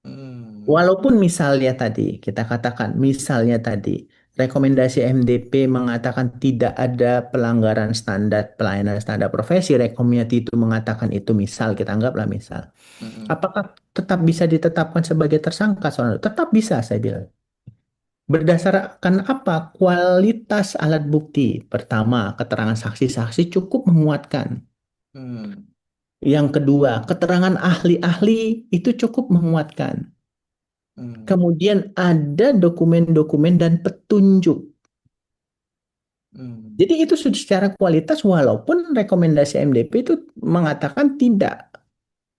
Hmm. Walaupun misalnya tadi, kita katakan misalnya tadi, rekomendasi MDP mengatakan tidak ada pelanggaran standar pelayanan standar profesi, rekomendasi itu mengatakan itu misal, kita anggaplah misal. Mm-mm. Apakah tetap bisa ditetapkan sebagai tersangka, Saudara? Tetap bisa, saya bilang. Berdasarkan apa? Kualitas alat bukti. Pertama, keterangan saksi-saksi cukup menguatkan. Mm. Yang kedua, keterangan ahli-ahli itu cukup menguatkan. Mm. Kemudian ada dokumen-dokumen dan petunjuk. Mm. Jadi itu sudah secara kualitas walaupun rekomendasi MDP itu mengatakan tidak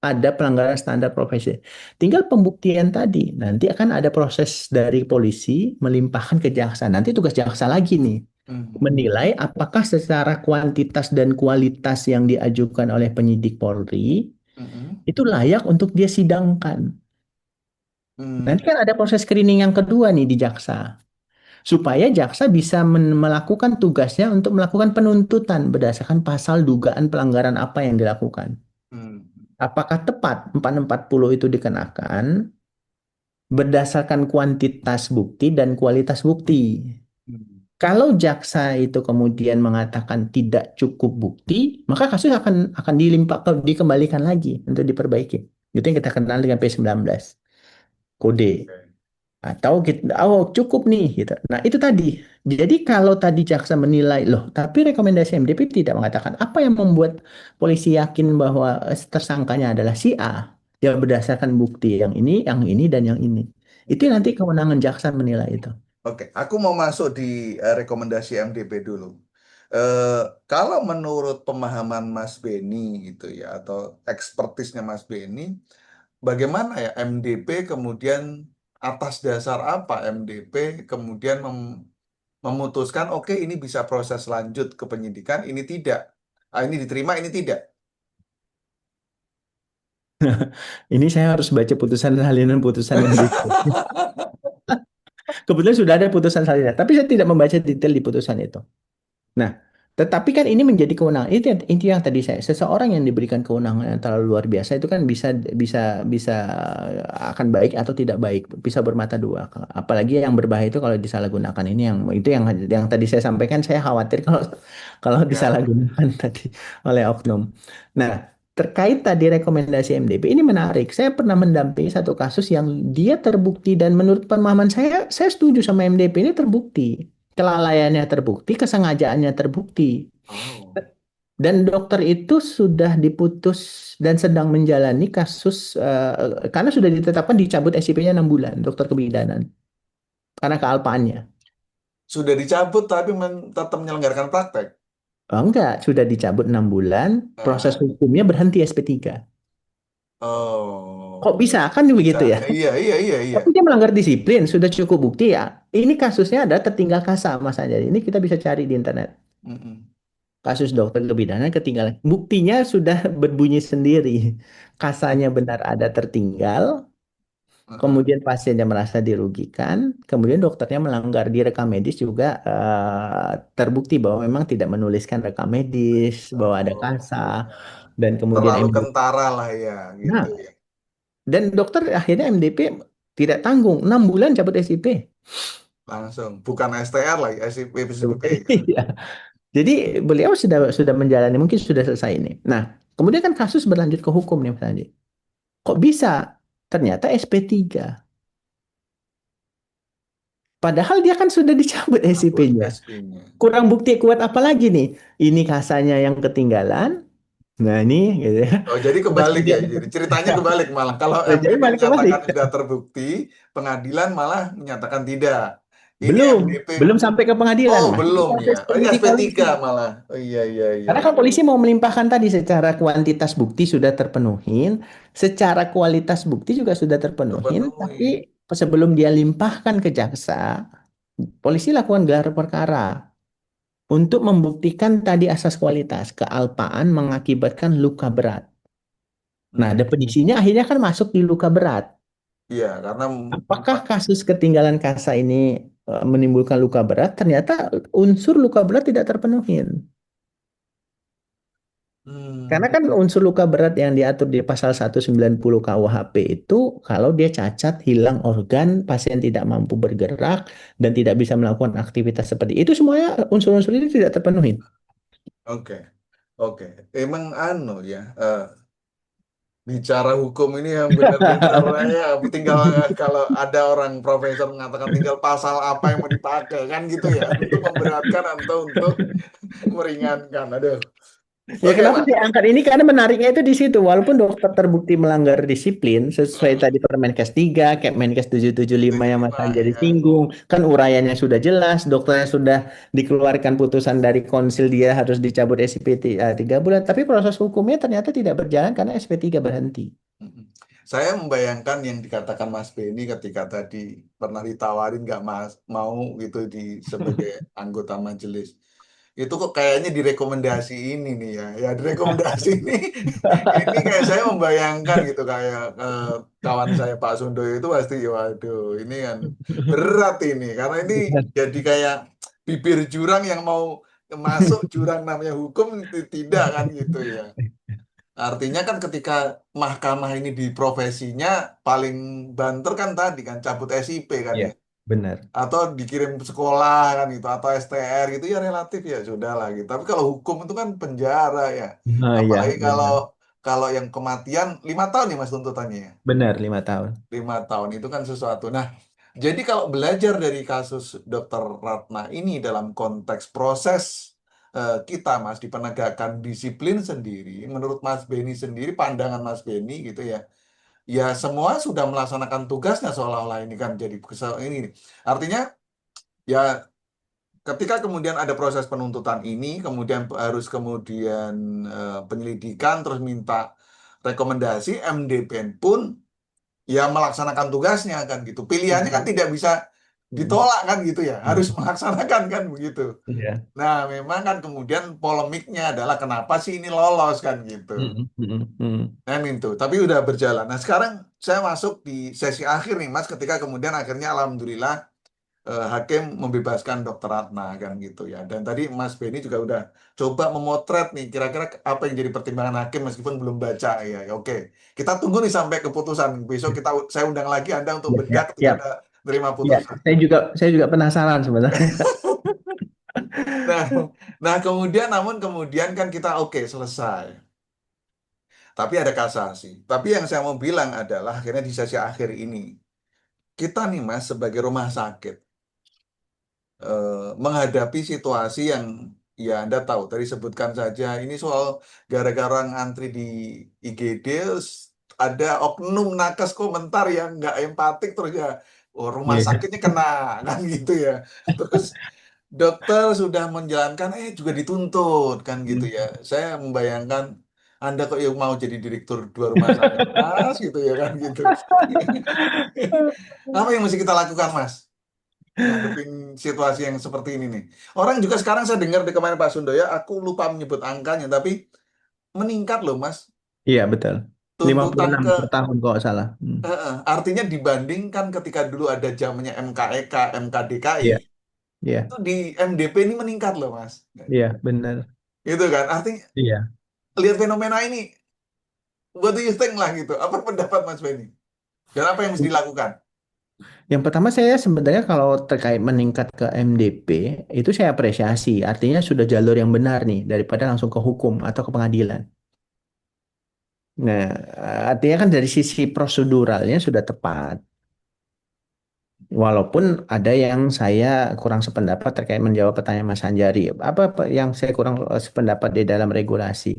ada pelanggaran standar profesi. Tinggal pembuktian tadi. Nanti akan ada proses dari polisi melimpahkan ke jaksa. Nanti tugas jaksa lagi nih Mm. menilai apakah secara kuantitas dan kualitas yang diajukan oleh penyidik Polri Mm-mm. itu layak untuk dia sidangkan. Mm. Nanti kan ada proses screening yang kedua nih di jaksa. Supaya jaksa bisa melakukan tugasnya untuk melakukan penuntutan berdasarkan pasal dugaan pelanggaran apa yang dilakukan. Mm. Apakah tepat 440 itu dikenakan berdasarkan kuantitas bukti dan kualitas bukti? Mm. Kalau jaksa itu kemudian mengatakan tidak cukup bukti, maka kasus akan dikembalikan lagi untuk diperbaiki. Itu yang kita kenal dengan P19 kode. Oke. Atau kita, oh cukup nih gitu. Nah itu tadi. Jadi kalau tadi jaksa menilai, loh tapi rekomendasi MDP tidak mengatakan apa yang membuat polisi yakin bahwa tersangkanya adalah si A. Ya berdasarkan bukti yang ini dan yang ini. Itu Oke. nanti kewenangan jaksa menilai itu. Oke, aku mau masuk di rekomendasi MDP dulu. Eh, Kalau menurut pemahaman Mas Beni gitu ya, atau ekspertisnya Mas Beni, bagaimana ya MDP kemudian atas dasar apa MDP kemudian memutuskan, oke ini bisa proses lanjut ke penyidikan, ini tidak. Ah, ini diterima, ini tidak. Ini saya harus baca putusan salinan putusan MDP. Kebetulan sudah ada putusan salinan, tapi saya tidak membaca detail di putusan itu. Nah, tetapi kan ini menjadi kewenangan. Itu yang tadi seseorang yang diberikan kewenangan yang terlalu luar biasa itu kan bisa bisa bisa akan baik atau tidak baik, bisa bermata dua. Apalagi yang berbahaya itu kalau disalahgunakan. Ini yang tadi saya sampaikan, saya khawatir kalau kalau Ya. disalahgunakan tadi oleh oknum. Nah, terkait tadi rekomendasi MDP ini menarik. Saya pernah mendampingi satu kasus yang dia terbukti dan menurut pemahaman saya setuju sama MDP ini terbukti. Kelalaiannya terbukti, kesengajaannya terbukti. Oh. Dan dokter itu sudah diputus dan sedang menjalani kasus karena sudah ditetapkan dicabut SIP-nya 6 bulan, dokter kebidanan. Karena kealpaannya. Sudah dicabut tapi tetap menyelenggarakan praktek. Oh, enggak, sudah dicabut 6 bulan, proses Nah, hukumnya berhenti SP3. Kok oh, bisa? Kan bisa. begitu ya? Iya, iya, iya, iya. Tapi dia melanggar disiplin, sudah cukup bukti ya. Ini kasusnya ada tertinggal kasa, Mas Anjali. Ini kita bisa cari di internet. Mm-mm. Kasus dokter kebidanan ketinggalan. Buktinya sudah berbunyi sendiri. Kasanya benar ada tertinggal, Heeh. kemudian pasiennya merasa dirugikan, kemudian dokternya melanggar di rekam medis juga terbukti bahwa memang tidak menuliskan rekam medis, bahwa ada Oh, kasa, dan kemudian terlalu MDP. kentara lah ya, gitu Nah, ya. dan dokter akhirnya MDP tidak tanggung, 6 bulan cabut SIP. Langsung. Bukan STR lagi, SIP, SIP. Iya. Jadi beliau sudah menjalani, mungkin sudah selesai ini. Nah, kemudian kan kasus berlanjut ke hukum nih Mas Andi. Kok bisa? Ternyata SP3. Padahal dia kan sudah dicabut Cabut SIP-nya. SP-nya. Kurang bukti kuat apa lagi nih? Ini kasanya yang ketinggalan. Nah ini gitu ya. Oh, jadi kebalik ya. Kemudian Jadi ceritanya kebalik malah. Kalau jadi MDP balik kembali. menyatakan sudah terbukti, pengadilan malah menyatakan tidak. Ini Belum, MDP. belum sampai ke pengadilan, Oh, Mas. Ini belum ya. proses Oh, ini penyidik SP3 polisi. malah. Oh, iya, iya, iya. Karena kan polisi mau melimpahkan tadi secara kuantitas bukti sudah terpenuhin, secara kualitas bukti juga sudah terpenuhin, tapi Terpenuhi. sebelum dia limpahkan ke jaksa, polisi lakukan gelar perkara untuk membuktikan tadi asas kualitas, kealpaan mengakibatkan luka berat. Nah, Hmm. definisinya akhirnya kan masuk di luka berat. Iya, karena Apakah kasus ketinggalan kasa ini menimbulkan luka berat? Ternyata unsur luka berat tidak terpenuhi. Hmm, Karena kan unsur luka berat yang diatur di pasal 190 KUHP itu kalau dia cacat, hilang organ, pasien tidak mampu bergerak dan tidak bisa melakukan aktivitas seperti itu semuanya unsur-unsur ini tidak terpenuhi. oke, oke. Emang anu ya, bicara hukum ini yang benar-benar ya tinggal kalau ada orang profesor mengatakan tinggal pasal apa yang mau dipakai kan gitu ya untuk memberatkan atau untuk meringankan. Aduh. Ya Oke, kenapa Pak. saya angkat ini? Karena menariknya itu di situ. Walaupun dokter terbukti melanggar disiplin sesuai tadi Permenkes 3, Kepmenkes 775 yang Mas 75 Anjari ya. singgung, kan uraiannya sudah jelas, dokternya sudah dikeluarkan putusan dari konsil dia harus dicabut SPT 3 bulan, tapi proses hukumnya ternyata tidak berjalan karena SP3 berhenti. Mm-mm. Saya membayangkan yang dikatakan Mas Beni ketika tadi pernah ditawarin nggak mas mau gitu di sebagai anggota majelis. Itu kok kayaknya direkomendasi ini nih ya. Ya direkomendasi ini kayak saya membayangkan gitu kayak kawan saya Pak Sundoyo itu pasti waduh ini kan berat ini karena ini jadi kayak bibir jurang yang mau masuk jurang namanya hukum tidak kan gitu ya. Artinya kan ketika mahkamah ini di profesinya paling banter kan tadi kan cabut SIP kan Iya, ya. benar. Atau dikirim sekolah kan gitu atau STR gitu ya relatif ya sudah lah gitu. Tapi kalau hukum itu kan penjara ya. Oh iya, Apalagi kalau benar. kalau yang kematian 5 tahun ya Mas tuntutannya ya. Benar, 5 tahun. 5 tahun itu kan sesuatu. Nah, jadi kalau belajar dari kasus Dr. Ratna ini dalam konteks proses kita Mas di penegakan disiplin sendiri, menurut Mas Beni sendiri, pandangan Mas Beni gitu ya, ya semua sudah melaksanakan tugasnya seolah-olah ini kan jadi ini. Artinya ya ketika kemudian ada proses penuntutan ini, kemudian harus kemudian penyelidikan, terus minta rekomendasi, MDPN pun ya melaksanakan tugasnya kan gitu. Pilihannya kan tidak bisa Mm, ditolak kan gitu ya, harus mm, melaksanakan kan begitu. Iya. Nah, memang kan kemudian polemiknya adalah kenapa sih ini lolos kan gitu. Mm, mm, mm. Nah, itu, tapi udah berjalan. Nah, sekarang saya masuk di sesi akhir nih, Mas, ketika kemudian akhirnya alhamdulillah hakim membebaskan Dokter Ratna kan gitu ya. Dan tadi Mas Beni juga udah coba memotret nih kira-kira apa yang jadi pertimbangan hakim meskipun belum baca ya. Ya, oke. Kita tunggu nih sampai keputusan. Besok saya undang lagi Anda untuk Iya, bedah ya, ketika siap. ada terima Ya, putusan. saya juga penasaran sebenarnya. Nah, nah kemudian namun kemudian kan kita oke selesai. Tapi ada kasasi. Tapi yang saya mau bilang adalah akhirnya di sesi akhir ini kita nih Mas sebagai rumah sakit menghadapi situasi yang ya Anda tahu tadi sebutkan saja ini soal gara-gara ngantri di IGD ada oknum nakes komentar yang nggak empatik terus ya oh, rumah Iya. sakitnya kena kan gitu ya terus dokter sudah menjalankan juga dituntut kan gitu ya saya membayangkan Anda kok yang mau jadi direktur dua rumah sakit Mas gitu ya kan gitu apa yang mesti kita lakukan Mas ngadepin situasi yang seperti ini nih. Orang juga sekarang saya dengar di kemarin Pak Sundoya, aku lupa menyebut angkanya, tapi meningkat loh Mas. Iya, betul. lima puluh Tuntutan enam ke, per tahun kalau nggak salah. artinya dibandingkan ketika dulu ada zamannya MKEK, MKDKI, Iya, iya, itu di MDP ini meningkat loh Mas. iya, benar. Gitu kan, artinya Iya. lihat fenomena ini, what do you think lah gitu. Apa pendapat Mas Benny? Dan apa yang mesti dilakukan? Yang pertama saya sebenarnya kalau terkait meningkat ke MDP itu saya apresiasi. Artinya sudah jalur yang benar nih daripada langsung ke hukum atau ke pengadilan. Nah, artinya kan dari sisi proseduralnya sudah tepat. Walaupun ada yang saya kurang sependapat terkait menjawab pertanyaan Mas Anjari. Apa yang saya kurang sependapat di dalam regulasi?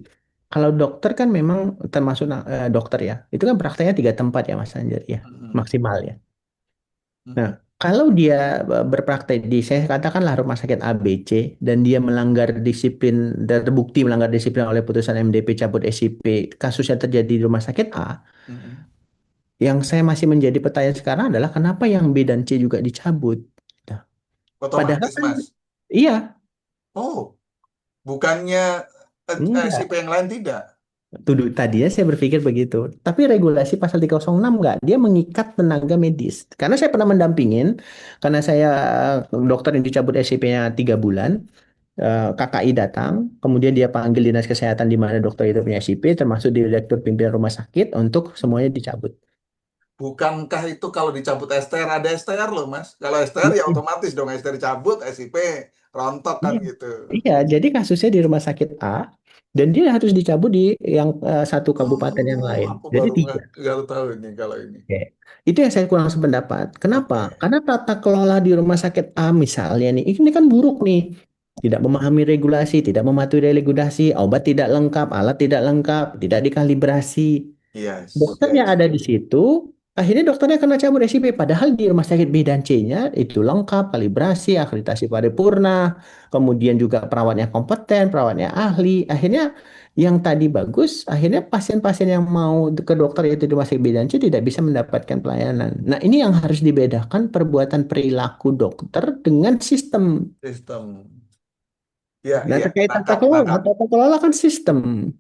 Kalau dokter kan memang termasuk dokter ya. Itu kan prakteknya 3 tempat ya Mas Anjari ya. Mm-mm. Maksimal ya. Nah, Mm-mm. kalau dia berpraktek di, saya katakanlah rumah sakit ABC dan dia melanggar disiplin dan terbukti melanggar disiplin oleh putusan MDP cabut SIP, kasusnya terjadi di rumah sakit A, Mm-mm. yang saya masih menjadi pertanyaan sekarang adalah kenapa yang B dan C juga dicabut? Nah, padahal Otomatis kan Mas. iya, Oh, bukannya enggak. SIP yang lain tidak? Tuduh tadinya saya berpikir begitu. Tapi regulasi pasal 306 enggak. Dia mengikat tenaga medis. Karena saya pernah mendampingin, karena saya dokter yang dicabut SIP-nya 3 bulan, KKI datang, kemudian dia panggil dinas kesehatan di mana dokter itu punya SIP, termasuk direktur pimpinan rumah sakit untuk semuanya dicabut. Bukankah itu kalau dicabut STR ada STR loh Mas? Kalau STR ya otomatis dong STR cabut, SIP rontok kan Iya, gitu. iya. Jadi kasusnya di rumah sakit A dan dia harus dicabut di yang satu kabupaten yang Oh, lain. aku Jadi baru tiga. nggak tahu ini kalau ini. Oke. Itu yang saya kurang sependapat. Kenapa? Oke. Karena tata kelola di rumah sakit A misalnya nih, ini kan buruk nih. Tidak memahami regulasi, tidak mematuhi regulasi, obat tidak lengkap, alat tidak lengkap, tidak dikalibrasi. Yes, Dokternya yes. ada di situ, akhirnya dokternya kena cabut SIP. Padahal di rumah sakit B dan C-nya itu lengkap, kalibrasi, akreditasi paripurna, kemudian juga perawatnya kompeten, perawatnya ahli. Akhirnya yang tadi bagus, akhirnya pasien-pasien yang mau ke dokter itu di rumah sakit B dan C tidak bisa mendapatkan pelayanan. Nah, ini yang harus dibedakan perbuatan perilaku dokter dengan sistem. Sistem. Ya, Nah, ya. terkait Nangkap, nangkap. tata kelola kan sistem.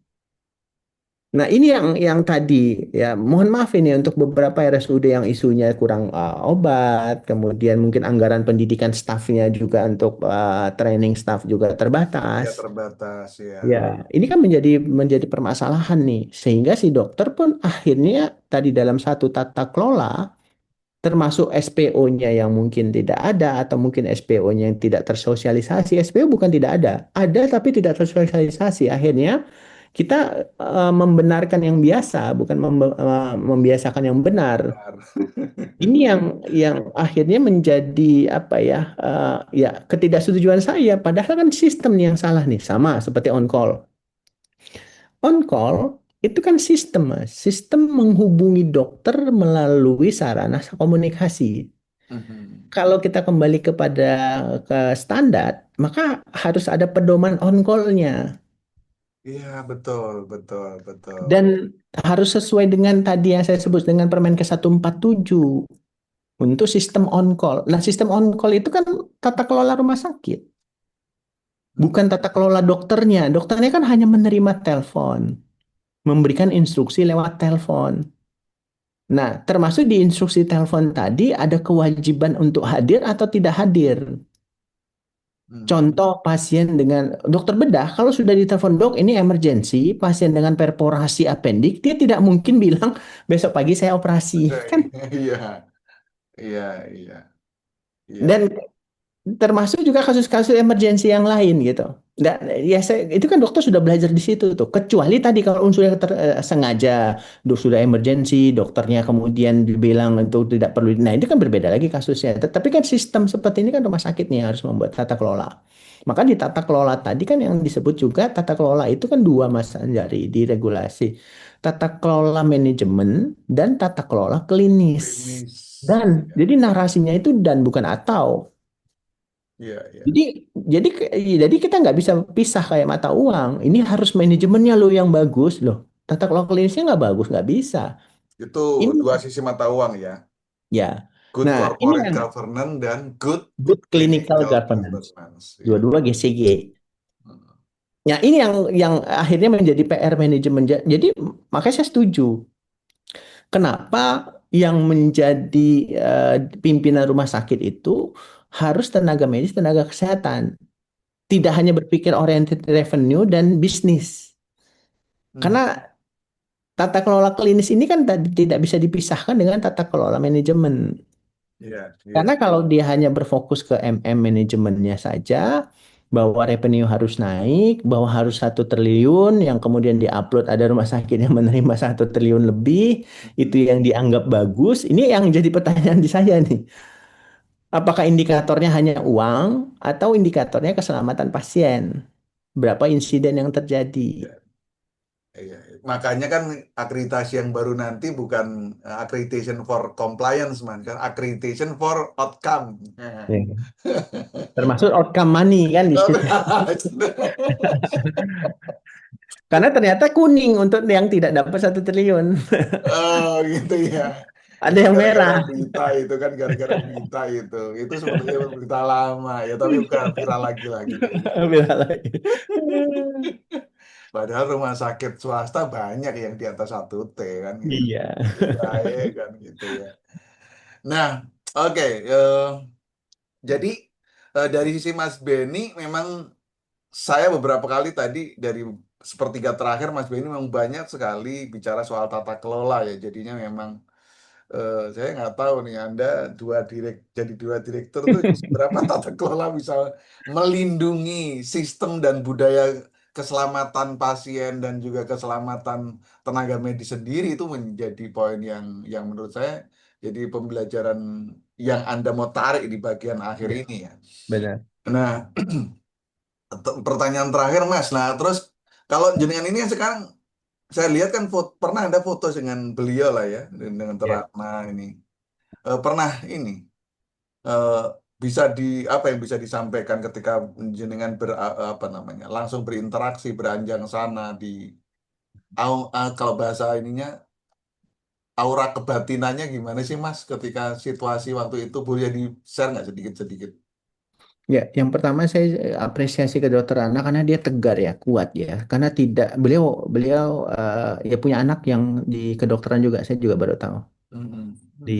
Nah, ini yang tadi ya, mohon maaf ini untuk beberapa RSUD yang isunya kurang obat, kemudian mungkin anggaran pendidikan stafnya juga untuk training staff juga terbatas. Ya terbatas ya. Ya, ini kan menjadi permasalahan nih, sehingga si dokter pun akhirnya tadi dalam satu tata kelola, termasuk SPO-nya yang mungkin tidak ada atau mungkin SPO-nya yang tidak tersosialisasi. SPO bukan tidak ada tapi tidak tersosialisasi. Akhirnya kita membenarkan yang biasa, bukan membiasakan yang benar. Benar. Ini yang akhirnya menjadi apa ya? Ya ketidaksetujuan saya. Padahal kan sistem yang salah nih, sama seperti on call. On call itu kan sistem, Mas. Sistem menghubungi dokter melalui sarana komunikasi. Mhm. Kalau kita kembali ke standar, maka harus ada pedoman on call-nya Iya, betul, betul, betul. dan harus sesuai dengan tadi yang saya sebut dengan Permenkes 147 untuk sistem on call. Nah, sistem on call itu kan tata kelola rumah sakit, Mhm. bukan tata kelola dokternya. Dokternya kan hanya menerima telepon, memberikan instruksi lewat telepon. Nah, termasuk di instruksi telepon tadi ada kewajiban untuk hadir atau tidak hadir. Mhm. Contoh pasien dengan dokter bedah, kalau sudah ditelepon dok, ini emergensi, pasien dengan perforasi apendik, dia tidak mungkin bilang besok pagi saya operasi, kan? Iya, iya, iya, iya. Dan termasuk juga kasus-kasus emergensi yang lain gitu. Dan ya itu kan dokter sudah belajar di situ tuh. Kecuali tadi kalau unsurnya sengaja, dok sudah emergensi, dokternya kemudian dibilang itu tidak perlu. Nah, itu kan berbeda lagi kasusnya. Tetapi kan sistem seperti ini kan rumah sakit nih yang harus membuat tata kelola. Maka di tata kelola tadi kan yang disebut juga tata kelola itu kan dua Mas Anjari di regulasi. Tata kelola manajemen dan tata kelola klinis. Klinis. Dan Iya, jadi narasinya itu dan bukan atau. iya, iya. Jadi jadi jadi kita nggak bisa pisah kayak mata uang. Ini harus manajemennya lo yang bagus loh. Tata kelola klinisnya nggak bagus, nggak bisa. Itu Ini dua sisi mata uang ya. ya. Good Nah, ini corporate yang governance dan good good clinical clinical governance. governance. Ya. Dua-dua GCG. Hmm. Ya, ini yang akhirnya menjadi PR manajemen. Jadi makanya saya setuju. Kenapa yang menjadi pimpinan rumah sakit itu harus tenaga medis, tenaga kesehatan. Tidak hanya berpikir oriented revenue dan bisnis. Hmm. Karena tata kelola klinis ini kan tidak bisa dipisahkan dengan tata kelola manajemen. Iya, iya. Karena kalau dia hanya berfokus ke MM manajemennya saja, bahwa revenue harus naik, bahwa harus 1 triliun, yang kemudian diupload ada rumah sakit yang menerima 1 triliun lebih, itu Hmm. yang dianggap bagus. Ini yang jadi pertanyaan di saya nih. Apakah indikatornya hanya uang atau indikatornya keselamatan pasien? Berapa insiden yang terjadi? Iya, iya. Makanya kan akreditasi yang baru nanti bukan accreditation for compliance, man, kan accreditation for outcome. Ya. Termasuk outcome money kan di situ. Karena ternyata kuning untuk yang tidak dapat 1 triliun. Oh gitu ya. Ada Itu yang gara-gara merah. berita itu kan gara-gara berita itu. Itu sebetulnya berita lama ya, tapi bukan viral lagi lah gitu ya. Bila lagi. Padahal rumah sakit swasta banyak yang di atas 1T kan gitu. Iya. Lebih baik kan gitu ya. Nah, oke. Jadi dari sisi Mas Beni memang saya beberapa kali tadi dari sepertiga terakhir Mas Benny memang banyak sekali bicara soal tata kelola ya. Jadinya memang saya nggak tahu nih Anda jadi dua direktur tuh seberapa tata kelola bisa melindungi sistem dan budaya keselamatan pasien dan juga keselamatan tenaga medis sendiri itu menjadi poin yang menurut saya jadi pembelajaran yang Anda mau tarik di bagian akhir Ya, ini ya. benar. Nah, pertanyaan terakhir Mas. Nah, terus kalau jenengan ini kan sekarang saya lihat kan pernah ada foto dengan beliau lah ya dengan Ya. Teratna ini. Pernah ini eh, bisa apa yang bisa disampaikan ketika jenengan apa namanya langsung berinteraksi beranjang sana di kalau bahasa ininya aura kebatinannya gimana sih Mas ketika situasi waktu itu boleh di share nggak sedikit-sedikit? Ya, yang pertama saya apresiasi ke dokter anak karena dia tegar ya, kuat ya. Karena tidak beliau beliau ya punya anak yang di kedokteran juga, saya juga baru tahu Mm-mm. di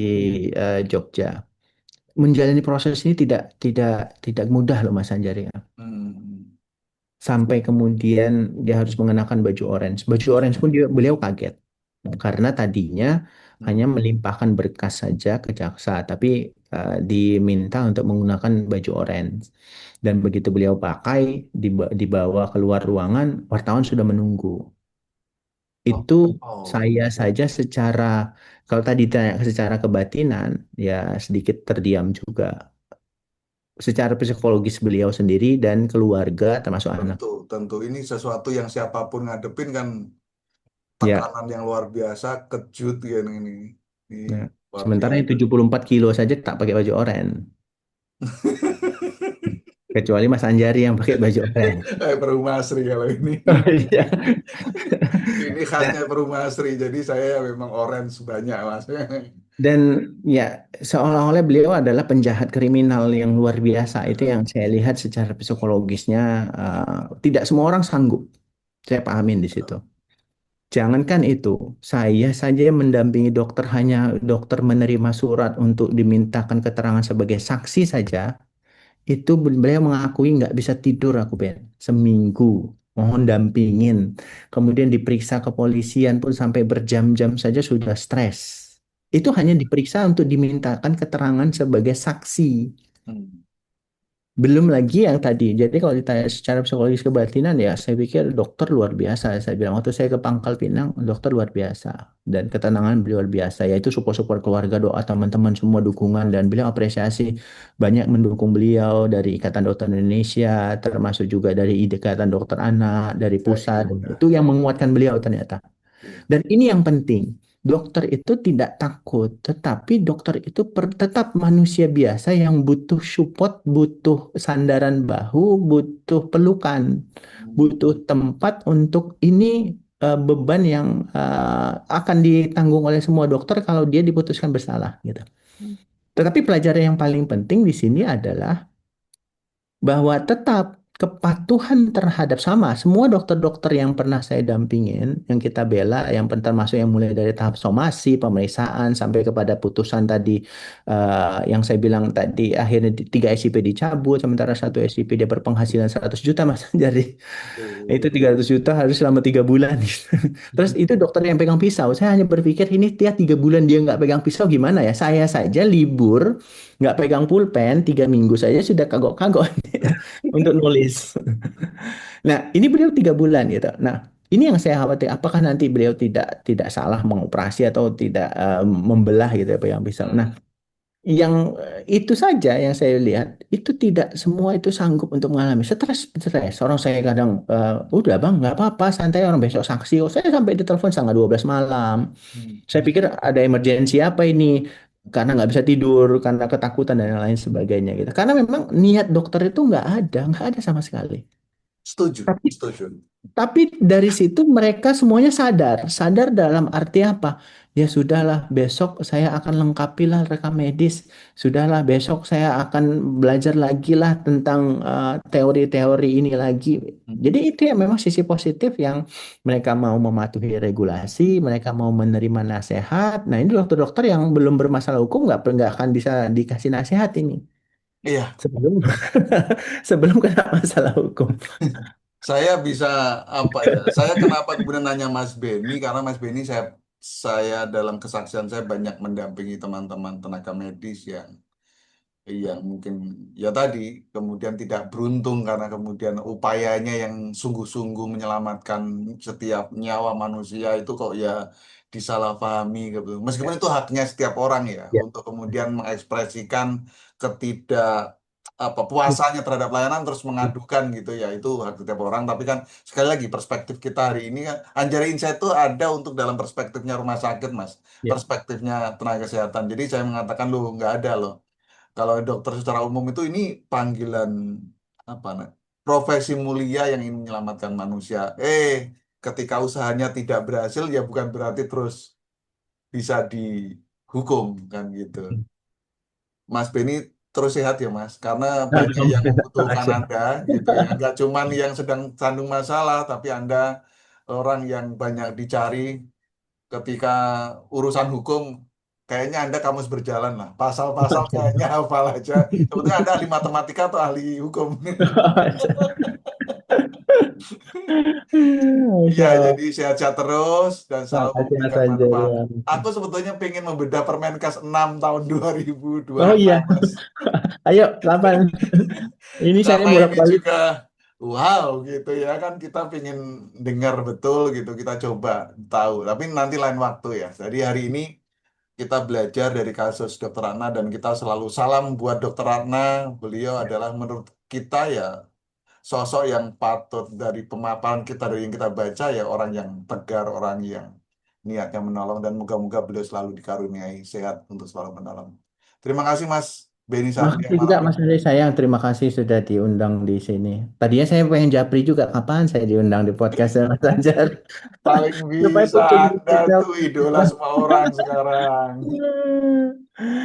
Jogja. Menjalani proses ini tidak mudah loh Mas Anjari. Mm-mm. Sampai kemudian dia harus mengenakan baju orange. Baju orange pun beliau kaget karena tadinya hanya Mm. melimpahkan berkas saja ke jaksa, tapi diminta untuk menggunakan baju orange. Dan begitu beliau pakai, dibawa keluar ruangan, wartawan sudah menunggu. Oh, Itu oh, saya saja kalau tadi ditanya secara kebatinan, ya sedikit terdiam juga. Secara psikologis beliau sendiri dan keluarga, termasuk anak. tentu, tentu ini sesuatu yang siapapun ngadepin kan Ya. tekanan yang luar biasa, kejut kan ini Nah, luar sementara biasa. yang 74 kilo saja tak pakai baju oranye. Kecuali Mas Anjari yang pakai baju oranye. Perumasri kalau ini. Oh iya. Ini Nah, khasnya Perumasri, jadi saya memang orange banyak mas. dan ya seolah-olah beliau adalah penjahat kriminal yang luar biasa. Itu yang saya lihat secara psikologisnya tidak semua orang sanggup. Saya pahamin di situ. Jangankan itu, saya saja yang mendampingi dokter hanya dokter menerima surat untuk dimintakan keterangan sebagai saksi saja. Itu beliau mengakui nggak bisa tidur aku Ben seminggu mohon dampingin kemudian diperiksa kepolisian pun sampai berjam-jam saja sudah stres itu hanya diperiksa untuk dimintakan keterangan sebagai saksi Hmm. belum lagi yang tadi jadi kalau ditanya secara psikologis kebatinan ya saya pikir dokter luar biasa saya bilang waktu saya ke Pangkal Pinang dokter luar biasa dan ketenangan beliau luar biasa yaitu support-support keluarga doa teman-teman semua dukungan dan beliau apresiasi banyak mendukung beliau dari Ikatan Dokter Indonesia termasuk juga dari Ikatan Dokter Anak dari Ya, pusat itu itu ya. yang menguatkan beliau ternyata Iya. dan ini yang penting. Dokter itu tidak takut, tetapi dokter itu tetap manusia biasa yang butuh support, butuh sandaran bahu, butuh pelukan, Hmm. butuh tempat untuk ini beban yang akan ditanggung oleh semua dokter kalau dia diputuskan bersalah gitu. Tetapi pelajaran yang paling penting di sini adalah bahwa tetap kepatuhan terhadap sama semua dokter-dokter yang pernah saya dampingin, yang kita bela, yang termasuk yang mulai dari tahap somasi, pemeriksaan sampai kepada putusan tadi yang saya bilang tadi akhirnya tiga SIP dicabut, sementara satu SIP dia berpenghasilan 100 juta mas, jadi itu Betul. 300 juta harus selama 3 bulan. Terus itu dokter yang pegang pisau. Saya hanya berpikir ini dia 3 bulan dia nggak pegang pisau gimana ya? Saya saja libur nggak pegang pulpen 3 minggu saja sudah kagok-kagok untuk nulis. Nah ini beliau 3 bulan gitu. Nah ini yang saya khawatir. Apakah nanti beliau tidak salah mengoperasi atau tidak membelah gitu ya pegang pisau. Nah Hmm. yang itu saja yang saya lihat itu tidak semua itu sanggup untuk mengalami stres orang saya kadang udah bang nggak apa-apa santai orang besok saksi oh saya sampai ditelepon setengah 12 malam Hmm. saya pikir ada emergensi apa ini karena nggak bisa tidur karena ketakutan dan lain sebagainya gitu karena memang niat dokter itu nggak ada sama sekali Setuju, tapi setuju. tapi dari situ mereka semuanya sadar. Sadar dalam arti apa? Ya sudahlah, besok saya akan lengkapi lah rekam medis. Sudahlah, besok saya akan belajar lagi lah tentang teori-teori ini lagi. Jadi Hmm. itu ya memang sisi positif yang mereka mau mematuhi regulasi, mereka mau menerima nasihat. Nah ini dokter-dokter yang belum bermasalah hukum nggak akan bisa dikasih nasihat ini. Iya, sebelum sebelum kena masalah hukum. saya bisa apa ya? Saya kenapa kemudian nanya Mas Beni karena Mas Beni saya dalam kesaksian saya banyak mendampingi teman-teman tenaga medis yang mungkin ya tadi kemudian tidak beruntung karena kemudian upayanya yang sungguh-sungguh menyelamatkan setiap nyawa manusia itu kok ya disalahpahami gitu. Meskipun itu haknya setiap orang ya Ya. untuk kemudian mengekspresikan ketidak apa puasanya terhadap layanan terus mengadukan gitu ya itu hak setiap orang tapi kan sekali lagi perspektif kita hari ini kan Anjari Insight itu ada untuk dalam perspektifnya rumah sakit Mas Ya. perspektifnya tenaga kesehatan jadi saya mengatakan loh nggak ada loh kalau dokter secara umum itu ini panggilan apa profesi mulia yang ingin menyelamatkan manusia. Ketika usahanya tidak berhasil ya bukan berarti terus bisa dihukum kan gitu. Mas Beni terus sehat ya Mas, karena banyak yang membutuhkan Makasih. Anda gitu ya. Nggak cuman yang sedang sandung masalah, tapi Anda orang yang banyak dicari ketika urusan hukum kayaknya Anda kamus berjalan lah. Pasal-pasal kayaknya hafal aja. Sebetulnya Anda ahli matematika atau ahli hukum? Iya, Masya jadi Allah. sehat-sehat terus dan selalu Makasih Mas memberikan Anjari. manfaat. Aku sebetulnya pengen membedah Permenkes 6 tahun 2026, Oh iya, Mas. ayo 8. Ini saya Karena ini bolak-balik. juga wow gitu ya kan kita pengen dengar betul gitu kita coba tahu. Tapi nanti lain waktu ya. Jadi hari ini kita belajar dari kasus Dokter Ratna dan kita selalu salam buat Dokter Ratna. Beliau adalah menurut kita ya sosok yang patut dari pemaparan kita dari yang kita baca ya orang yang tegar, orang yang niatnya menolong dan moga-moga beliau selalu dikaruniai sehat untuk selalu menolong. Terima kasih Mas Beni Satria Makasih juga malam Mas ini. Andri, sayang. Terima kasih sudah diundang di sini. Tadinya saya pengen japri juga. Kapan saya diundang di podcast Mas Anjar? Paling Supaya bisa putus Anda tuh idola semua orang sekarang.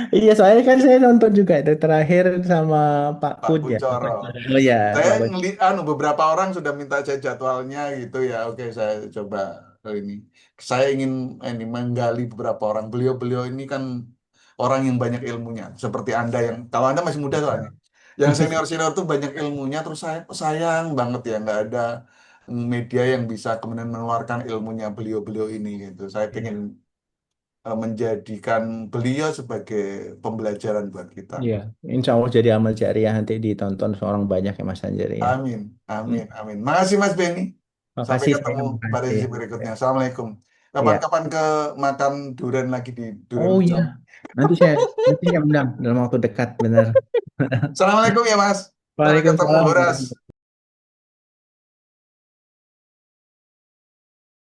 Iya, soalnya kan saya nonton juga itu terakhir sama Pak Pak Kud ya. Kunchoro. Oh ya, Saya Pak Kud. ngelihat beberapa orang sudah minta saya jadwalnya gitu ya. Oke, saya coba ini. Saya ingin ini menggali beberapa orang. Beliau-beliau ini kan orang yang banyak ilmunya. Seperti Anda yang kalau Anda masih muda soalnya. Yang senior-senior tuh banyak ilmunya. Terus saya sayang banget ya nggak ada media yang bisa kemudian mengeluarkan ilmunya beliau-beliau ini gitu. Saya pengen menjadikan beliau sebagai pembelajaran buat kita. Iya, insya Allah jadi amal jariah nanti ditonton seorang banyak ya Mas Anjar ya. Amin, Hmm. amin, amin. Makasih Mas Benny. Sampai Makasih ketemu sayang, pada makasih. sesi berikutnya. Assalamualaikum. Ya. Kapan-kapan ke makan durian lagi di Durian Oh iya, Ucok. nanti saya undang dalam waktu dekat, benar. Assalamualaikum ya Mas. Sampai ketemu Waalaikumsalam. Horas.